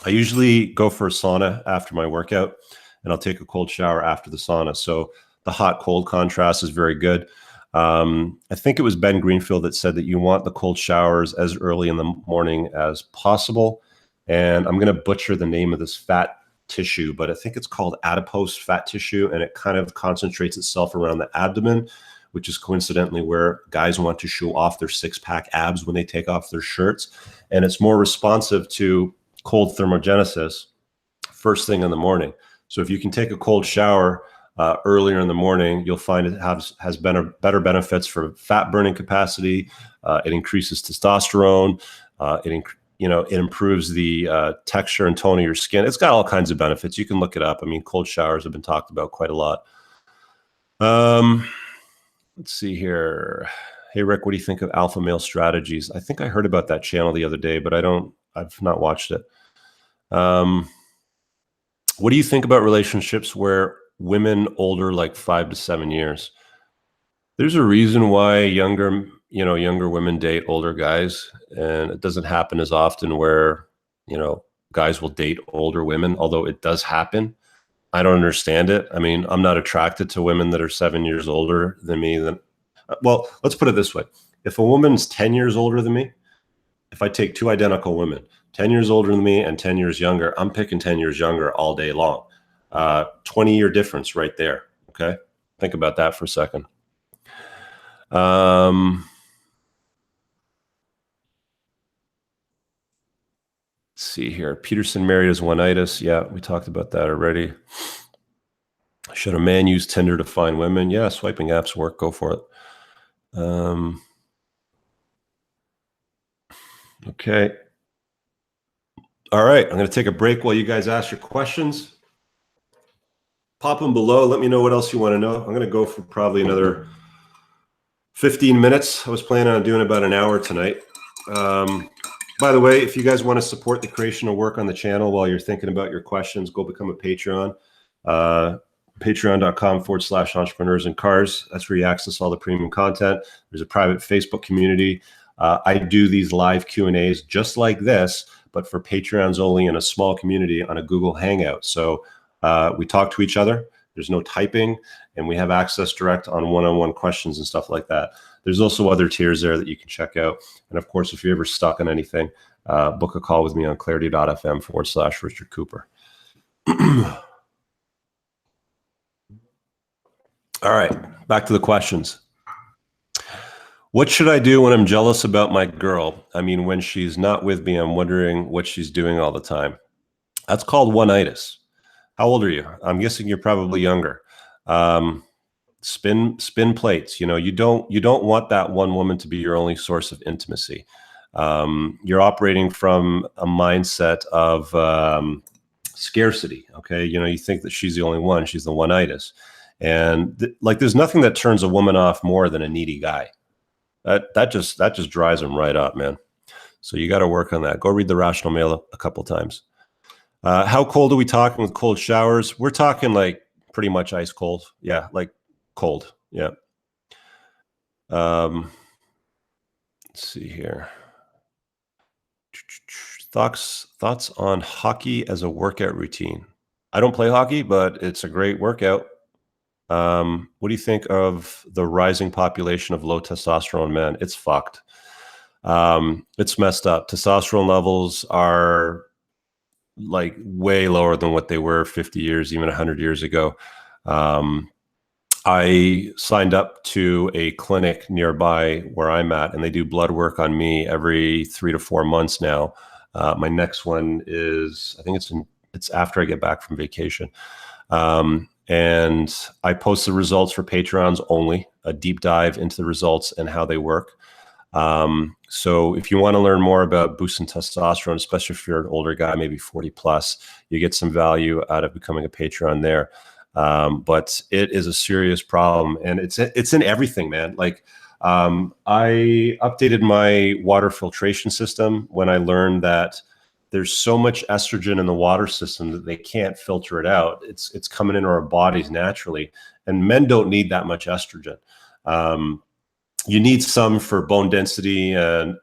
I usually go for a sauna after my workout, and I'll take a cold shower after the sauna. So the hot cold contrast is very good. I think it was Ben Greenfield that said that you want the cold showers as early in the morning as possible. And I'm going to butcher the name of this fat tissue, but I think it's called adipose fat tissue, and it kind of concentrates itself around the abdomen, which is coincidentally where guys want to show off their six-pack abs when they take off their shirts. And it's more responsive to cold thermogenesis first thing in the morning. So if you can take a cold shower earlier in the morning, you'll find it has better benefits for fat burning capacity. It increases testosterone. It improves the texture and tone of your skin. It's got all kinds of benefits. You can look it up. I mean, cold showers have been talked about quite a lot. Let's see here. Hey, Rick, what do you think of alpha male strategies? I think I heard about that channel the other day, but I've not watched it. What do you think about relationships where women older, like 5 to 7 years? There's a reason why younger women date older guys, and it doesn't happen as often where, guys will date older women, although it does happen. I don't understand it. I mean, I'm not attracted to women that are 7 years older than me. Well, let's put it this way. If a woman's 10 years older than me, if I take two identical women, 10 years older than me and 10 years younger, I'm picking 10 years younger all day long. 20-year difference right there. Okay. Think about that for a second. Let's see here. Peterson married his one-itis. Yeah, we talked about that already. Should a man use Tinder to find women? Yeah, swiping apps work. Go for it. Okay. All right. I'm going to take a break while you guys ask your questions. Pop them below. Let me know what else you want to know. I'm going to go for probably another 15 minutes. I was planning on doing about an hour tonight. By the way, if you guys want to support the creation of work on the channel while you're thinking about your questions, go become a Patreon. Patreon.com/EntrepreneursinCars. That's where you access all the premium content. There's a private Facebook community. I do these live Q&As just like this, but for Patreons only in a small community on a Google Hangout. So we talk to each other. There's no typing, and we have access direct on one-on-one questions and stuff like that. There's also other tiers there that you can check out. And of course, if you're ever stuck on anything, book a call with me on clarity.fm/Richard Cooper. All right, back to the questions. What should I do when I'm jealous about my girl? I mean, when she's not with me, I'm wondering what she's doing all the time. That's called one-itis. How old are you? I'm guessing you're probably younger. Spin plates. You don't want that one woman to be your only source of intimacy. You're operating from a mindset of scarcity. Okay, you think that she's the only one. She's the one-itis, and there's nothing that turns a woman off more than a needy guy. That just dries them right up, man. So you got to work on that. Go read The Rational Male a couple times. How cold are we talking with cold showers? We're talking like pretty much ice cold. Yeah, like cold. Yeah. Let's see here. Thoughts on hockey as a workout routine. I don't play hockey, but it's a great workout. What do you think of the rising population of low testosterone men? It's fucked. It's messed up. Testosterone levels are like way lower than what they were 50 years, even 100 years ago. I signed up to a clinic nearby where I'm at, and they do blood work on me every 3 to 4 months now. My next one is, I think it's after I get back from vacation. And I post the results for Patrons only, a deep dive into the results and how they work. So if you want to learn more about boosting testosterone, especially if you're an older guy, maybe 40 plus, you get some value out of becoming a Patreon there. But it is a serious problem, and it's in everything, man. Like, I updated my water filtration system when I learned that there's so much estrogen in the water system that they can't filter it out. It's coming into our bodies naturally, and men don't need that much estrogen. You need some for bone density and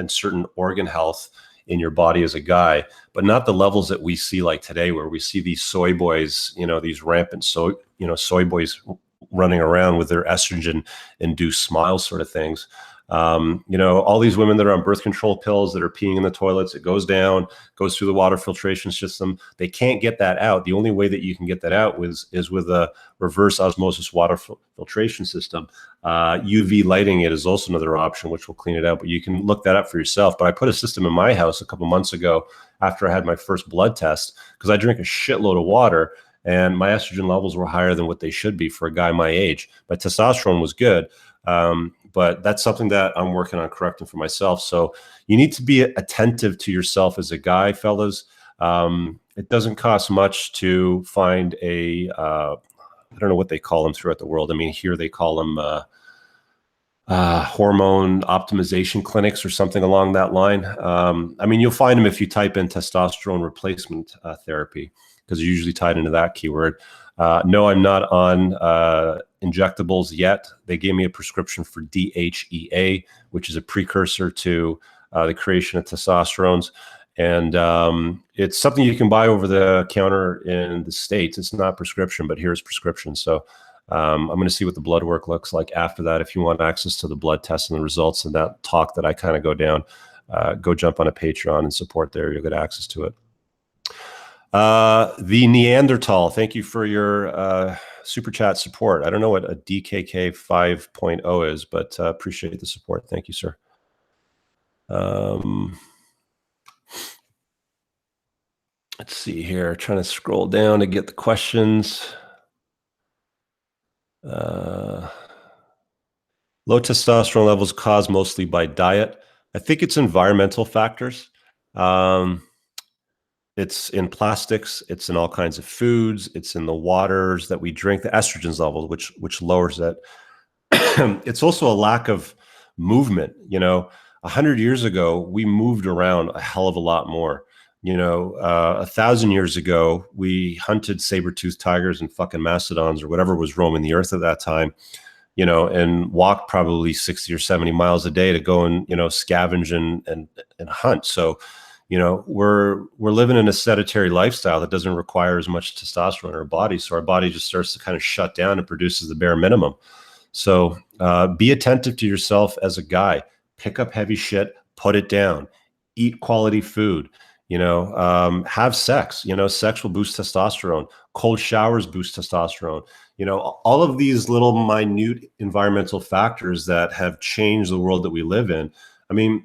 certain organ health in your body as a guy, but not the levels that we see like today, where we see these soy boys, these rampant soy boys running around with their estrogen induced smiles sort of things. All these women that are on birth control pills that are peeing in the toilets, it goes down, goes through the water filtration system. They can't get that out. The only way that you can get that out is with a reverse osmosis water filtration system. UV lighting it is also another option, which will clean it out, but you can look that up for yourself. But I put a system in my house a couple months ago after I had my first blood test, because I drink a shitload of water and my estrogen levels were higher than what they should be for a guy my age. My testosterone was good. But that's something that I'm working on correcting for myself. So you need to be attentive to yourself as a guy, fellas. It doesn't cost much to find I don't know what they call them throughout the world. I mean, here they call them hormone optimization clinics or something along that line. I mean, you'll find them if you type in testosterone replacement therapy, because they're usually tied into that keyword. No, I'm not on injectables yet. They gave me a prescription for DHEA, which is a precursor to the creation of testosterones. And it's something you can buy over the counter in the States. It's not prescription, but here's prescription. So I'm going to see what the blood work looks like after that. If you want access to the blood test and the results and that talk that I kind of go down, go jump on a Patreon and support there. You'll get access to it. The Neanderthal, thank you for your super chat support. I don't know what a DKK 5.0 is, but appreciate the support. Thank you, sir. Let's see here. Trying to scroll down to get the questions. Low testosterone levels caused mostly by diet. I think it's environmental factors. It's in plastics, it's in all kinds of foods, it's in the waters that we drink, the estrogens level, which lowers that. It's also a lack of movement. 100 years ago, we moved around a hell of a lot more. 1,000 years ago, we hunted saber-toothed tigers and fucking mastodons or whatever was roaming the earth at that time, and walked probably 60 or 70 miles a day to go and, scavenge and hunt. So, we're living in a sedentary lifestyle that doesn't require as much testosterone in our body. So our body just starts to kind of shut down and produces the bare minimum. So be attentive to yourself as a guy. Pick up heavy shit, put it down, eat quality food, have sex. Sex will boost testosterone. Cold showers boost testosterone. All of these little minute environmental factors that have changed the world that we live in. I mean,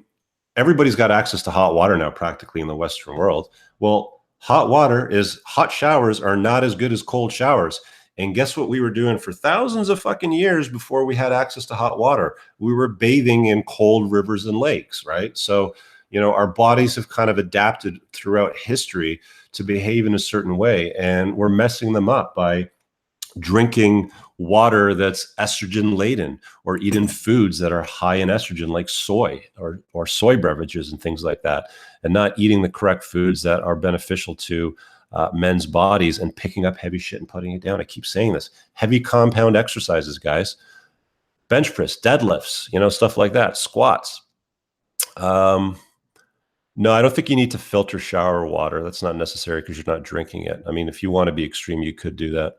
everybody's got access to hot water now practically in the Western world. Well, hot showers are not as good as cold showers. And guess what we were doing for thousands of fucking years before we had access to hot water? We were bathing in cold rivers and lakes, right? So, our bodies have kind of adapted throughout history to behave in a certain way, and we're messing them up by drinking water that's estrogen laden or eating foods that are high in estrogen like soy or soy beverages and things like that, and not eating the correct foods that are beneficial to men's bodies, and picking up heavy shit and putting it down. I keep saying this. Heavy compound exercises, guys. Bench press, deadlifts, stuff like that, squats. No, I don't think you need to filter shower water. That's not necessary because you're not drinking it. I mean, if you want to be extreme, you could do that.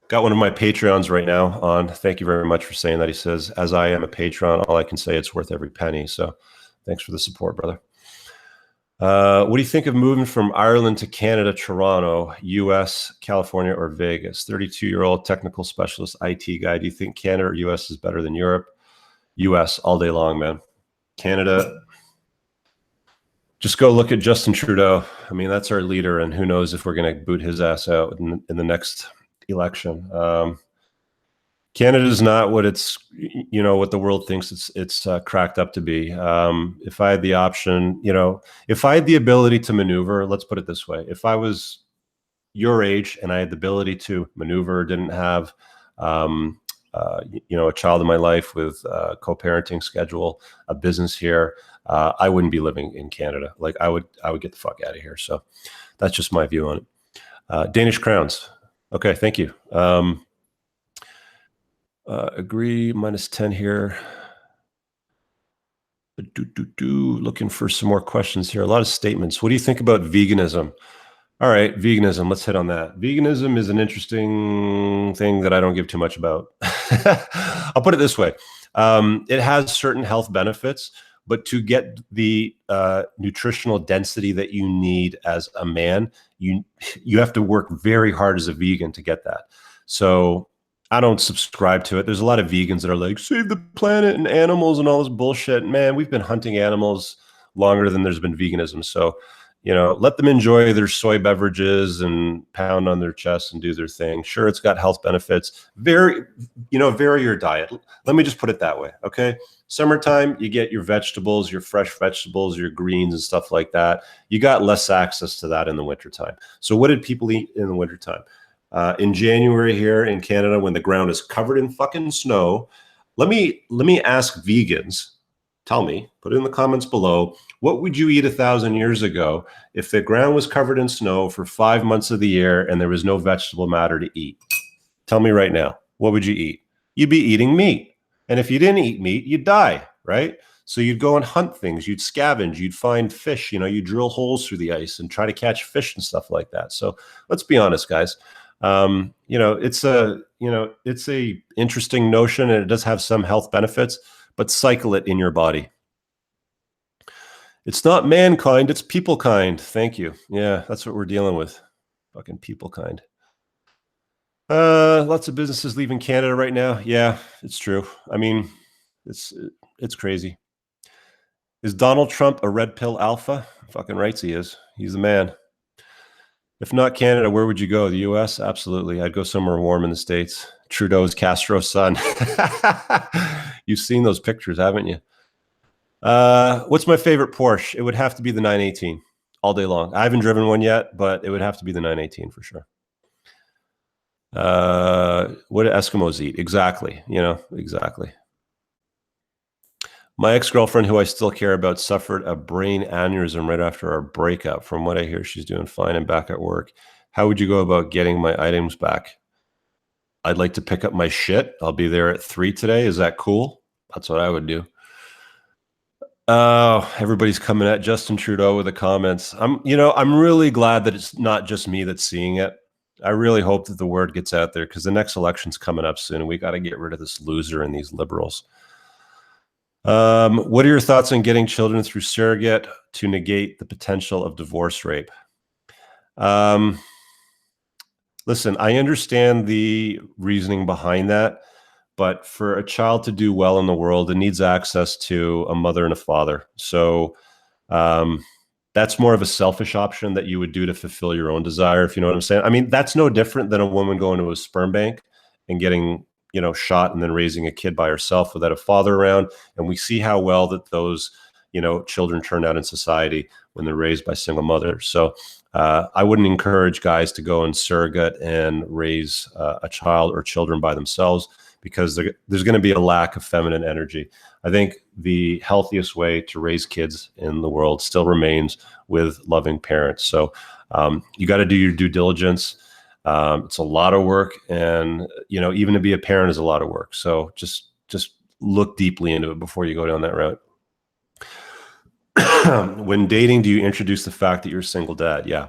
Got one of my Patreons right now on. Thank you very much for saying that. He says, as I am a patron, all I can say, it's worth every penny. So thanks for the support, brother. What do you think of moving from Ireland to Canada, Toronto, US, California, or Vegas? 32-year-old technical specialist IT guy. Do you think Canada or US is better than Europe? US all day long, man. Canada, just go look at Justin Trudeau. I mean, that's our leader, and who knows if we're going to boot his ass out in the next election. Canada is not what it's, what the world thinks it's cracked up to be. If I had the option, if I had the ability to maneuver, let's put it this way. If I was your age and I had the ability to maneuver, didn't have, a child in my life with a co-parenting schedule, a business here, I wouldn't be living in Canada. Like I would get the fuck out of here. So that's just my view on it. Danish crowns. Okay. Thank you. Agree, -10 here. Looking for some more questions here. A lot of statements. What do you think about veganism? All right, veganism. Let's hit on that. Veganism is an interesting thing that I don't give too much about. I'll put it this way. It has certain health benefits, but to get the nutritional density that you need as a man, you have to work very hard as a vegan to get that. So I don't subscribe to it. There's a lot of vegans that are like, save the planet and animals and all this bullshit. Man, we've been hunting animals longer than there's been veganism. So, let them enjoy their soy beverages and pound on their chest and do their thing. Sure, it's got health benefits. Vary your diet. Let me just put it that way, okay? Summertime, you get your vegetables, your fresh vegetables, your greens and stuff like that. You got less access to that in the wintertime. So what did people eat in the wintertime? In January here in Canada, when the ground is covered in fucking snow, let me ask vegans, tell me, put it in the comments below, what would you eat 1,000 years ago if the ground was covered in snow for 5 months of the year and there was no vegetable matter to eat? Tell me right now, what would you eat? You'd be eating meat. And if you didn't eat meat, you'd die, right? So you'd go and hunt things, you'd scavenge, you'd find fish, you drill holes through the ice and try to catch fish and stuff like that. So let's be honest, guys. It's a interesting notion and it does have some health benefits, but cycle it in your body. It's not mankind, it's people kind. Thank you. Yeah, that's what we're dealing with. Fucking people kind. Lots of businesses leaving Canada right now. Yeah, it's true. I mean, it's crazy. Is Donald Trump a red pill alpha? Fucking rights he is. He's the man. If not Canada, where would you go? The US? Absolutely. I'd go somewhere warm in the States. Trudeau's Castro's son. You've seen those pictures, haven't you? What's my favorite Porsche? It would have to be the 918 all day long. I haven't driven one yet, but it would have to be the 918 for sure. What do Eskimos eat? Exactly. Exactly. My ex-girlfriend, who I still care about, suffered a brain aneurysm right after our breakup. From what I hear, she's doing fine and back at work. How would you go about getting my items back? I'd like to pick up my shit. I'll be there at 3 today. Is that cool? That's what I would do. Oh, everybody's coming at Justin Trudeau with the comments. I'm really glad that it's not just me that's seeing it. I really hope that the word gets out there because the next election's coming up soon and we got to get rid of this loser and these liberals. What are your thoughts on getting children through surrogate to negate the potential of divorce rape? Listen, I understand the reasoning behind that, but for a child to do well in the world, it needs access to a mother and a father. So that's more of a selfish option that you would do to fulfill your own desire, if you know what I'm saying. I mean, that's no different than a woman going to a sperm bank and getting shot and then raising a kid by herself without a father around. And we see how well that those, children turn out in society when they're raised by single mothers. So I wouldn't encourage guys to go and surrogate and raise a child or children by themselves because there's going to be a lack of feminine energy. I think the healthiest way to raise kids in the world still remains with loving parents. So you got to do your due diligence. It's a lot of work, and even to be a parent is a lot of work. So just look deeply into it before you go down that route. When dating, do you introduce the fact that you're a single dad? Yeah,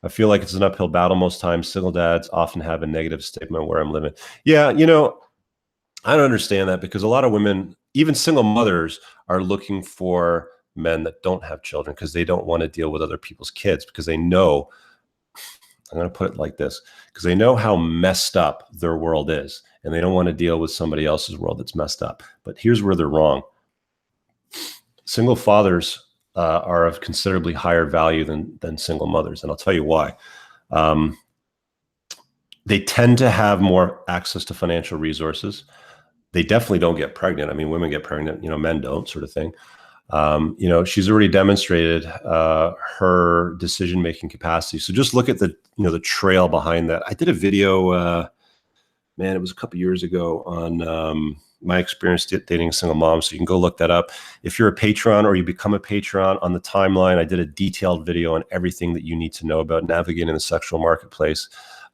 I feel like it's an uphill battle most times. Single dads often have a negative stigma where I'm living. Yeah, I don't understand that because a lot of women, even single mothers, are looking for men that don't have children because they don't want to deal with other people's kids because they know. I'm going to put it like this, because they know how messed up their world is, and they don't want to deal with somebody else's world that's messed up. But here's where they're wrong. Single fathers are of considerably higher value than single mothers, and I'll tell you why. They tend to have more access to financial resources. They definitely don't get pregnant. I mean, women get pregnant, men don't, sort of thing. She's already demonstrated her decision-making capacity. So just look at the trail behind that. I did a video, it was a couple years ago on my experience dating a single mom. So you can go look that up. If you're a patron or you become a patron, on the timeline, I did a detailed video on everything that you need to know about navigating the sexual marketplace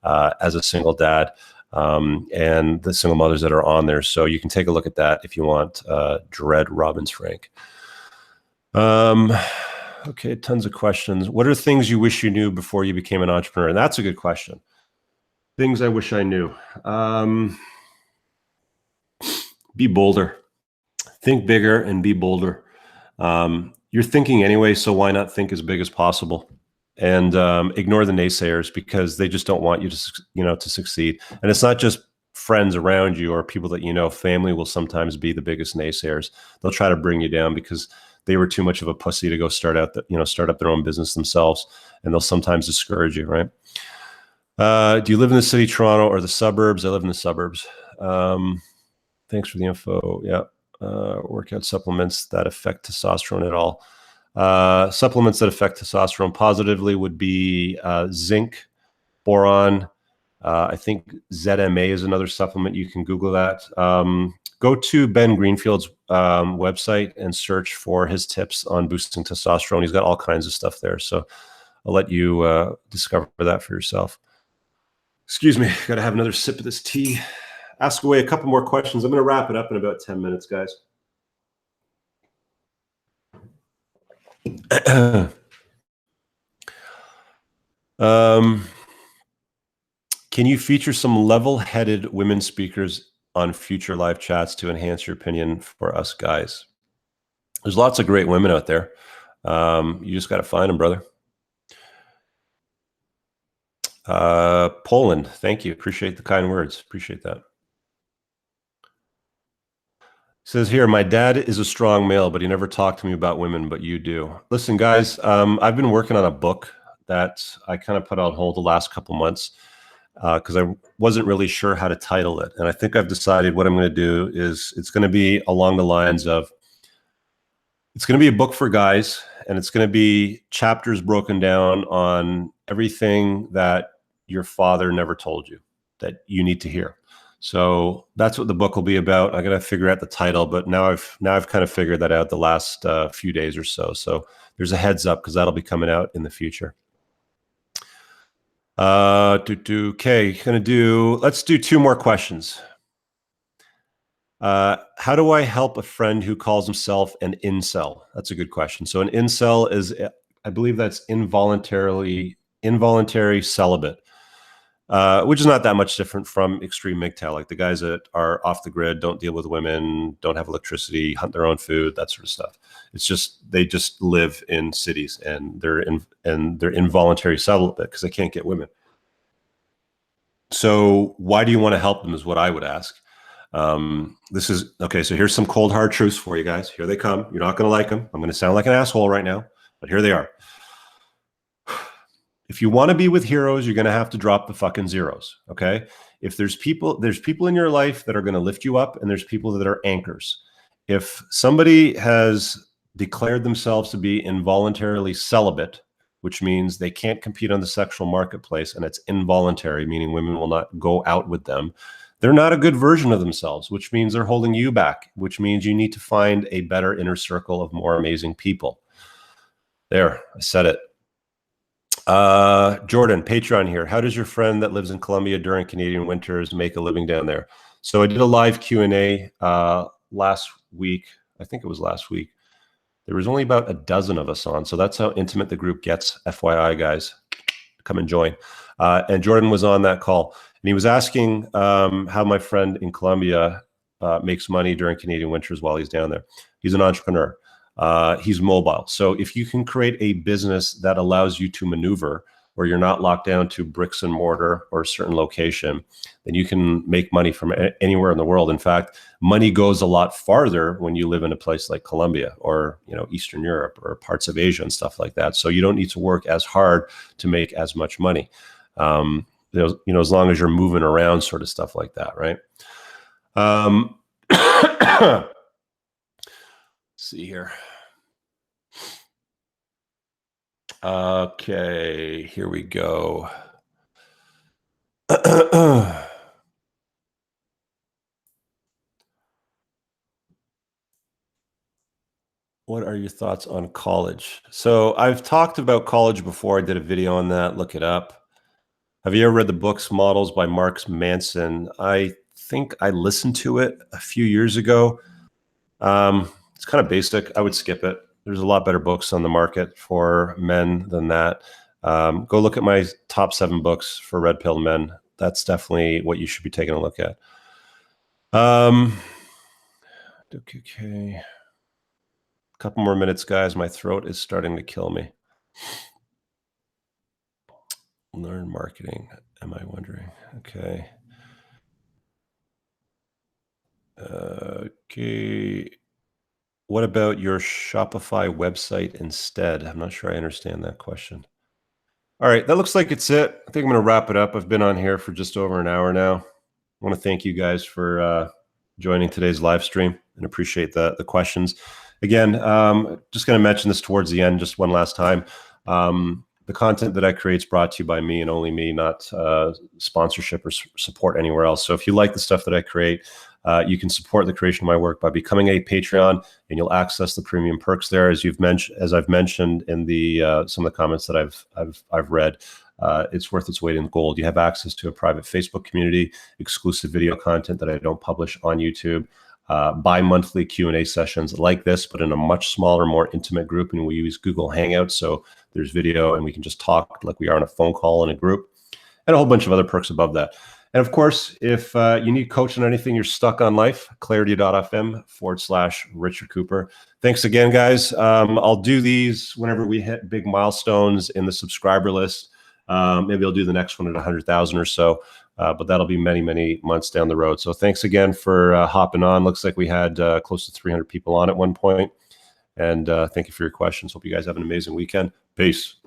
as a single dad. And the single mothers that are on there. So you can take a look at that if you want. Dread Robbins Frank. Okay, tons of questions. What are things you wish you knew before you became an entrepreneur? And that's a good question. Things I wish I knew. Be bolder. Think bigger and be bolder. You're thinking anyway, so why not think as big as possible? And ignore the naysayers, because they just don't want you to succeed. And it's not just friends around you or people that you know. Family will sometimes be the biggest naysayers. They'll try to bring you down because they were too much of a pussy to go start up their own business themselves, and they'll sometimes discourage you, right? Do you live in the city, Toronto, or the suburbs? I live in the suburbs. Thanks for the info. Yeah. Workout supplements that affect testosterone at all. Supplements that affect testosterone positively would be zinc, boron. I think ZMA is another supplement. You can Google that. Go to Ben Greenfield's website and search for his tips on boosting testosterone. He's got all kinds of stuff there. So I'll let you discover that for yourself. Excuse me, got to have another sip of this tea. Ask away a couple more questions. I'm going to wrap it up in about 10 minutes, guys. Can you feature some level-headed women speakers on future live chats to enhance your opinion for us guys? There's lots of great women out there. You just got to find them, brother. Poland, thank you. Appreciate the kind words. Appreciate that. Says here, my dad is a strong male, but he never talked to me about women, but you do. Listen, guys, I've been working on a book that I kind of put on hold the last couple months because I wasn't really sure how to title it. And I think I've decided what I'm going to do is it's going to be along the lines of, it's going to be a book for guys, and it's going to be chapters broken down on everything that your father never told you that you need to hear. So that's what the book will be about. I got to figure out the title, but now I've kind of figured that out the last few days or so. So there's a heads up because that'll be coming out in the future. Okay, let's do two more questions. How do I help a friend who calls himself an incel? That's a good question. So an incel is, I believe that's involuntary celibate. Which is not that much different from extreme MGTOW, like the guys that are off the grid, don't deal with women, don't have electricity, hunt their own food, that sort of stuff. It's just they just live in cities and they're involuntary celibate because they can't get women. So why do you want to help them is what I would ask. This is okay. So here's some cold hard truths for you guys. Here they come. You're not going to like them. I'm going to sound like an asshole right now, but here they are. If you want to be with heroes, you're going to have to drop the fucking zeros. Okay. If there's people in your life that are going to lift you up, and there's people that are anchors. If somebody has declared themselves to be involuntarily celibate, which means they can't compete on the sexual marketplace, and it's involuntary, meaning women will not go out with them, they're not a good version of themselves, which means they're holding you back, which means you need to find a better inner circle of more amazing people. There, I said it. Jordan, Patreon here. How does your friend that lives in Colombia during Canadian winters make a living down there? So I did a live Q&A last week. I think it was last week. There was only about a dozen of us on. So that's how intimate the group gets. FYI, guys, come and join. And Jordan was on that call. And he was asking how my friend in Colombia makes money during Canadian winters while he's down there. He's an entrepreneur. He's mobile. So if you can create a business that allows you to maneuver, where you're not locked down to bricks and mortar or a certain location, then you can make money from anywhere in the world. In fact, money goes a lot farther when you live in a place like Colombia or, Eastern Europe or parts of Asia and stuff like that. So you don't need to work as hard to make as much money. As long as you're moving around, sort of stuff like that, right? See here. Okay, here we go. What are your thoughts on college? So I've talked about college before. I did a video on that. Look it up. Have you ever read the books Models by Mark Manson? I think I listened to it a few years ago. It's kind of basic. I would skip it. There's a lot better books on the market for men than that. Go look at my top 7 books for red pill men. That's definitely what you should be taking a look at. Okay. Couple more minutes, guys. My throat is starting to kill me. Learn marketing. Am I wondering? Okay. Okay. What about your Shopify website instead? I'm not sure I understand that question. All right, that looks like it's it. I think I'm going to wrap it up. I've been on here for just over an hour now. I want to thank you guys for joining today's live stream and appreciate the questions. Again, just going to mention this towards the end, just one last time. The content that I create is brought to you by me and only me, not sponsorship or support anywhere else. So if you like the stuff that I create, you can support the creation of my work by becoming a Patreon, and you'll access the premium perks there, as I've mentioned in the some of the comments that I've read. It's worth its weight in gold. You have access to a private Facebook community, exclusive video content that I don't publish on YouTube, bi-monthly Q&A sessions like this, but in a much smaller, more intimate group. And we use Google Hangouts, so there's video and we can just talk like we are on a phone call in a group, and a whole bunch of other perks above that. And of course, if you need coaching on anything, you're stuck on life, clarity.fm/Richard Cooper. Thanks again, guys. I'll do these whenever we hit big milestones in the subscriber list. Maybe I'll do the next one at 100,000 or so, but that'll be many, many months down the road. So thanks again for hopping on. Looks like we had close to 300 people on at one point. And thank you for your questions. Hope you guys have an amazing weekend. Peace.